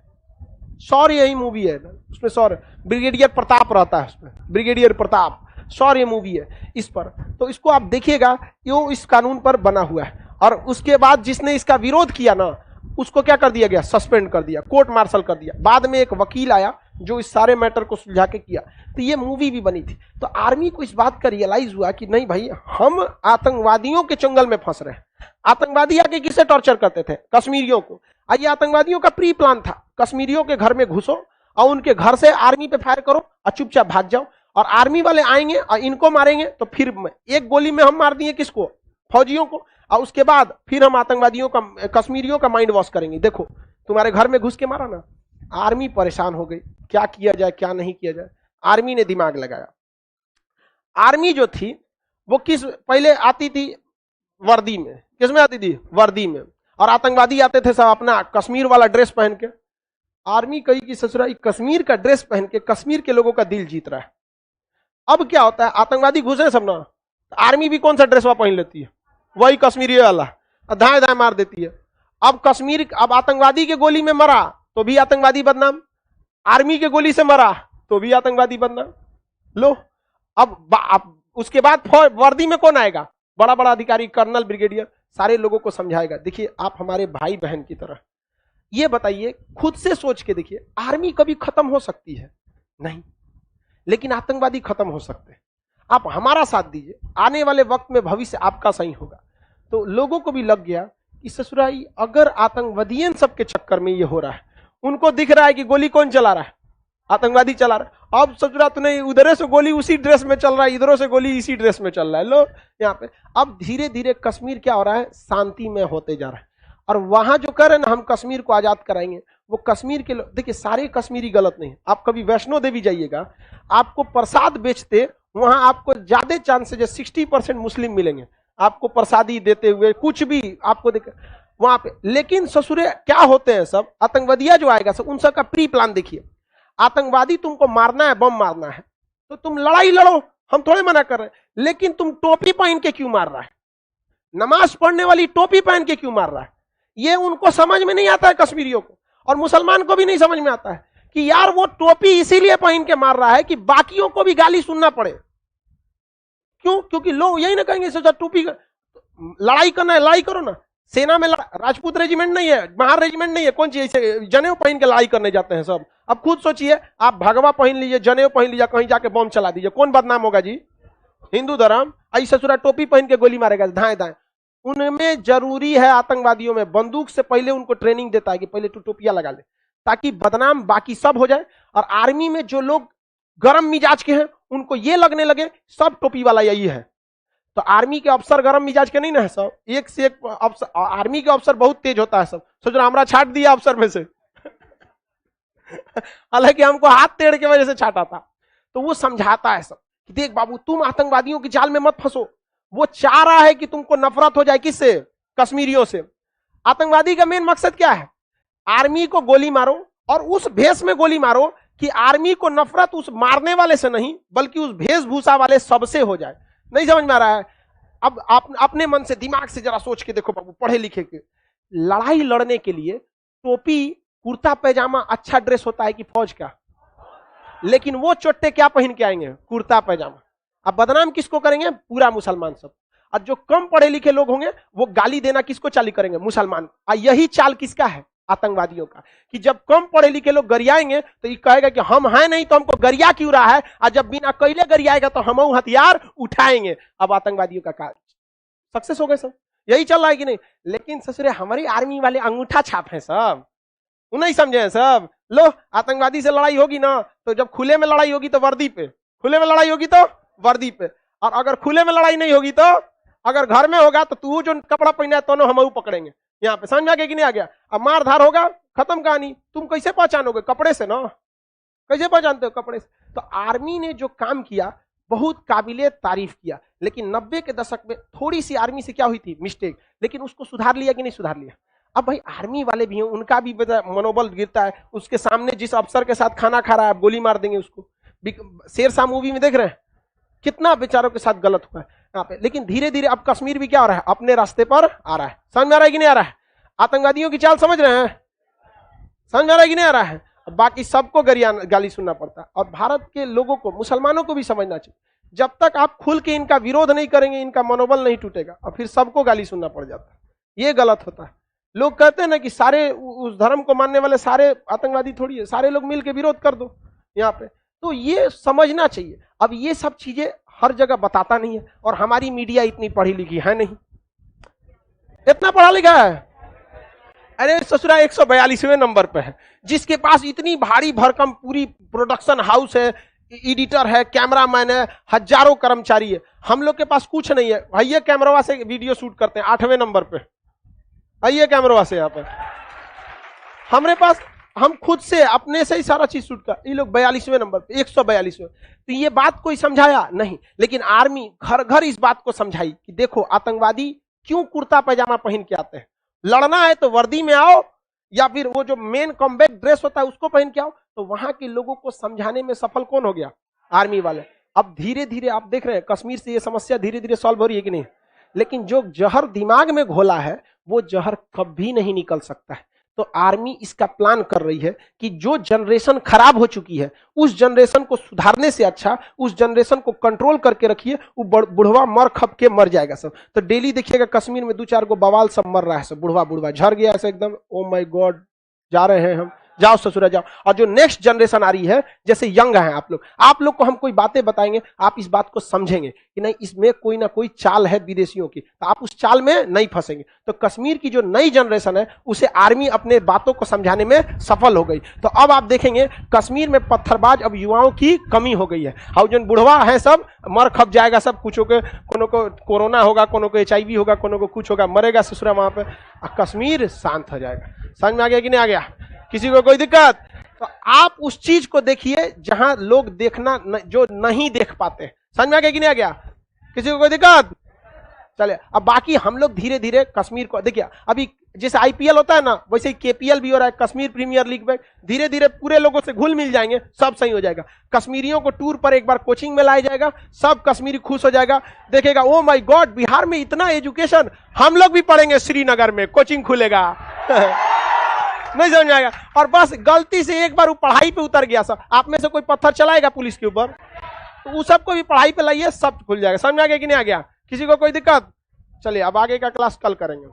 शौर्य यही मूवी है उसमें, शौर्य ब्रिगेडियर प्रताप रहता है उसमें, ब्रिगेडियर प्रताप, शौर्य मूवी है इस पर। तो इसको आप देखिएगा, ये इस कानून पर बना हुआ है। और उसके बाद जिसने इसका विरोध किया ना, उसको क्या कर दिया गया, सस्पेंड कर दिया, कोर्ट मार्शल कर दिया। बाद में एक वकील आया जो इस सारे मैटर को सुलझा के किया। तो ये मूवी भी बनी थी। तो आर्मी को इस बात का रियलाइज हुआ कि नहीं भाई, हम आतंकवादियों के चंगल में फंस रहे हैं। आतंकवादी आके किसे टॉर्चर करते थे, कश्मीरियों को। ये आतंकवादियों का प्री प्लान था, कश्मीरियों के घर में घुसो और उनके घर से आर्मी पे फायर करो और चुपचाप भाग जाओ, और आर्मी वाले आएंगे और इनको मारेंगे। तो फिर एक गोली में हम मार दिए किसको, फौजियों को, और उसके बाद फिर हम आतंकवादियों का, कश्मीरियों का माइंड वॉश करेंगे। देखो तुम्हारे घर में घुस के मारा ना। आर्मी परेशान हो गई, क्या किया जाए क्या नहीं किया जाए। आर्मी ने दिमाग लगाया। आर्मी जो थी वो पहले आती थी वर्दी में, किसमें आती थी, वर्दी में, और आतंकवादी आते थे सब अपना कश्मीर वाला ड्रेस पहन के। आर्मी कही कि ससुराई कश्मीर का ड्रेस पहन के कश्मीर के लोगों का दिल जीत रहा है। अब क्या होता है, आतंकवादी घुसे सब ना, आर्मी भी कौन सा ड्रेस पहन लेती है, वही कश्मीरी वाला, दाएं दाएं मार देती है। अब आतंकवादी के गोली में मरा तो भी आतंकवादी बदनाम, आर्मी के गोली से मरा तो भी आतंकवादी बनना। लो अब उसके बाद वर्दी में कौन आएगा? बड़ा बड़ा अधिकारी, कर्नल, ब्रिगेडियर, सारे लोगों को समझाएगा। देखिए आप हमारे भाई बहन की तरह, ये बताइए, खुद से सोच के देखिए, आर्मी कभी खत्म हो सकती है? नहीं, लेकिन आतंकवादी खत्म हो सकते हैं। आप हमारा साथ दीजिए, आने वाले वक्त में भविष्य आपका सही होगा। तो लोगों को भी लग गया कि ससुराई अगर आतंकवादियों सबके चक्कर में ये हो रहा है, उनको दिख रहा है कि गोली कौन चला रहा है? आतंकवादी चला रहा है। अब ससुरा तो नहीं, उधर से गोली उसी ड्रेस में चल रहा है, इधरों से गोली इसी ड्रेस में चल रहा है। लो यहाँ पे अब धीरे धीरे कश्मीर क्या हो रहा है? शांति में होते जा रहा है। और वहां जो कह रहे हैं ना हम कश्मीर को आजाद कराएंगे, वो कश्मीर के लोग, देखिए सारे कश्मीरी गलत नहीं है। आप कभी वैष्णो देवी जाइएगा, आपको प्रसाद बेचते वहां आपको ज्यादा चांसेज है 60% मुस्लिम मिलेंगे आपको प्रसादी देते हुए, कुछ भी आपको देख वहां पे। लेकिन ससुरे क्या होते हैं सब आतंकवादिया जो आएगा सब, उन सबका प्री प्लान देखिए। आतंकवादी तुमको मारना है, बम मारना है, तो तुम लड़ाई लड़ो, हम थोड़े मना कर रहे हैं, लेकिन तुम टोपी पहन के क्यों मार रहा है? नमाज पढ़ने वाली टोपी पहन के क्यों मार रहा है? ये उनको समझ में नहीं आता है, कश्मीरियों को और मुसलमान को भी नहीं समझ में आता है कि यार वो टोपी इसीलिए पहन के मार रहा है कि बाकियों को भी गाली सुनना पड़े। क्यों? क्योंकि लोग यही ना कहेंगे सोचा टोपी लड़ाई करना है, लड़ाई करो ना। सेना में राजपूत रेजिमेंट नहीं है, महार रेजिमेंट नहीं है, कौन चीज से जनेऊ पहन के लड़ाई करने जाते हैं सब। अब खुद सोचिए, आप भगवा पहन लीजिए, जनेऊ पहन लीजिए, कहीं जाके बम चला दीजिए, कौन बदनाम होगा जी? हिंदू धर्म। ऐसा ससुरा टोपी पहन के गोली मारेगा दाएं दाएं। उनमें जरूरी है, आतंकवादियों में बंदूक से पहले उनको ट्रेनिंग देता है कि पहले तू टोपिया लगा ले, ताकि बदनाम बाकी सब हो जाए। और आर्मी में जो लोग गरम मिजाज के हैं, उनको ये लगने लगे सब टोपी वाला यही है। तो आर्मी के अफसर गरम मिजाज के नहीं ना है सब, एक से एक अफसर। आर्मी के अफसर बहुत तेज होता है सब। सोच रहा हमारा छाट दिया अफसर में से हालांकि हमको हाथ टेढ़ के वजह से छाटा था। तो वो समझाता है सब कि देख बाबू, तुम आतंकवादियों की जाल में मत फंसो। वो चाह रहा है कि तुमको नफरत हो जाए, किससे? कश्मीरियों से। आतंकवादी का मेन मकसद क्या है? आर्मी को गोली मारो और उस भेष में गोली मारो कि आर्मी को नफरत उस मारने वाले से नहीं, बल्कि उस वेशभूषा वाले सबसे हो जाए। नहीं समझ में आ रहा है? अब आप अपने मन से, दिमाग से जरा सोच के देखो बाबू, पढ़े लिखे के, लड़ाई लड़ने के लिए टोपी, कुर्ता पैजामा अच्छा ड्रेस होता है कि फौज का? लेकिन वो चोट्टे क्या पहन के आएंगे? कुर्ता पैजामा। अब बदनाम किसको करेंगे? पूरा मुसलमान सब। और जो कम पढ़े लिखे लोग होंगे वो गाली देना किसको चालू करेंगे? मुसलमान। और यही चाल किसका है? आतंकवादियों का। कि जब कम पढ़े लिखे लोग गरियाएंगे तो ये कहेगा कि हम हैं नहीं तो हमको गरिया क्यों रहा है, और जब बिना कैले गरियाएगा तो हम हथियार उठाएंगे। अब आतंकवादियों का कार्य सक्सेस हो गए सब। यही चल रहा है कि नहीं? लेकिन ससुरे हमारी आर्मी वाले अंगूठा छाप है सब, वो नहीं समझे हैं सब। लो आतंकवादी से लड़ाई होगी ना, तो जब खुले में लड़ाई होगी तो वर्दी पे, खुले में लड़ाई होगी तो वर्दी पे। और अगर खुले में लड़ाई नहीं होगी तो, अगर घर में होगा तो तू जो कपड़ा पहना है तो हम पकड़ेंगे। यहाँ पे समझ आ गया कि नहीं आ गया? अब मार धार होगा, खत्म कहानी। तुम कैसे पहचानोगे? कपड़े से ना। कैसे पहचानते हो? कपड़े से। तो आर्मी ने जो काम किया बहुत काबिले तारीफ किया, लेकिन 90 के दशक में थोड़ी सी आर्मी से क्या हुई थी? मिस्टेक। लेकिन उसको सुधार लिया कि नहीं सुधार लिया? अब भाई आर्मी वाले भी हैं, उनका भी मनोबल गिरता है। उसके सामने जिस अफसर के साथ खाना खा रहा है, आप गोली मार देंगे उसको। शेरशाह मूवी में देख रहे हैं कितना बेचारों के साथ गलत हुआ है यहाँ पे। लेकिन धीरे धीरे अब कश्मीर भी क्या हो रहा है? अपने रास्ते पर आ रहा है। समझ में आ रहा है कि नहीं आ रहा है? आतंकवादियों की चाल समझ रहे हैं? समझ में आ रहा है कि नहीं आ रहा है? बाकी सबको गाली सुनना पड़ता है। और भारत के लोगों को, मुसलमानों को भी समझना चाहिए, जब तक आप खुल के इनका विरोध नहीं करेंगे, इनका मनोबल नहीं टूटेगा, और फिर सबको गाली सुनना पड़ जाता है। ये गलत होता है। लोग कहते हैं ना कि सारे उस धर्म को मानने वाले सारे आतंकवादी थोड़ी है, सारे लोग मिलकर विरोध कर दो यहाँ पे। तो ये समझना चाहिए। अब ये सब चीजें हर जगह बताता नहीं है, और हमारी मीडिया इतनी पढ़ी लिखी है नहीं। इतना पढ़ा लिखा है? अरे ससुरा 142वें नंबर पे है, जिसके पास इतनी भारी भरकम पूरी प्रोडक्शन हाउस है, एडिटर है, कैमरामैन है, हजारों कर्मचारी है। हम लोग के पास कुछ नहीं है। आइए कैमरा से वीडियो शूट करते हैं 8वें नंबर पे। आइए कैमरा से यहाँ पे हमारे पास, हम खुद से अपने से ही सारा चीज शूट कर। ये लोग 42वें नंबर पे, 142वें। तो ये बात कोई समझाया नहीं, लेकिन आर्मी घर घर इस बात को समझाई कि देखो आतंकवादी क्यों कुर्ता पैजामा पहन के आते हैं। लड़ना है तो वर्दी में आओ, या फिर वो जो मेन कॉम्बैट ड्रेस होता है उसको पहन के आओ। तो वहां के लोगों को समझाने में सफल कौन हो गया? आर्मी वाले। अब धीरे धीरे आप देख रहे हैं कश्मीर से ये समस्या धीरे धीरे सॉल्व हो रही है कि नहीं? लेकिन जो जहर दिमाग में घोला है वो जहर कभी नहीं निकल सकता है। तो आर्मी इसका प्लान कर रही है कि जो जनरेशन खराब हो चुकी है उस जनरेशन को सुधारने से अच्छा उस जनरेशन को कंट्रोल करके रखिए, वो बुढ़वा मर खप के मर जाएगा सब। तो डेली देखिएगा कश्मीर में 2-4 गो बवाल सब मर रहा है, सब बुढ़वा बुढ़वा झड़ गया ऐसे एकदम, ओ माय गॉड जा रहे हैं हम, जाओ ससुरा जाओ। और जो नेक्स्ट जनरेशन आ रही है, जैसे यंग है आप लोग को हम कोई बातें बताएंगे, आप इस बात को समझेंगे कि नहीं इसमें कोई ना कोई चाल है विदेशियों की, तो आप उस चाल में नहीं फंसेंगे। तो कश्मीर की जो नई जनरेशन है उसे आर्मी अपने बातों को समझाने में सफल हो गई। तो अब आप देखेंगे कश्मीर में पत्थरबाज अब युवाओं की कमी हो गई है, और जो बुढ़वा है सब मर खप जाएगा सब, कुछ को कोनो को कोरोना होगा, कोनो को HIV होगा, कोनो को कुछ होगा, मरेगा ससुरा वहां पे, कश्मीर शांत हो जाएगा। समझ में आ गया कि नहीं आ गया? किसी को कोई दिक्कत? तो आप उस चीज को देखिए जहां लोग देखना जो नहीं देख पाते। समझ में आ गया कि नहीं आ गया? किसी को कोई दिक्कत? चले अब बाकी हम लोग धीरे धीरे कश्मीर को देखिए, अभी जैसे IPL होता है ना वैसे ही KPL भी हो रहा है, कश्मीर प्रीमियर लीग में धीरे धीरे पूरे लोगों से घुल मिल जाएंगे, सब सही हो जाएगा। कश्मीरियों को टूर पर एक बार कोचिंग में लाया जाएगा, सब कश्मीरी खुश हो जाएगा, देखेगा ओ माय गॉड बिहार में इतना एजुकेशन, हम लोग भी पढ़ेंगे श्रीनगर में, कोचिंग खुलेगा। नहीं समझ आएगा। और बस गलती से एक बार वो पढ़ाई पे उतर गया, सब आप में से कोई पत्थर चलाएगा पुलिस के ऊपर, तो वो सबको भी पढ़ाई पे लाइए, सब खुल जाएगा। समझ आ गया कि नहीं आ गया? किसी को कोई दिक्कत? चलिए अब आगे का क्लास कल करेंगे।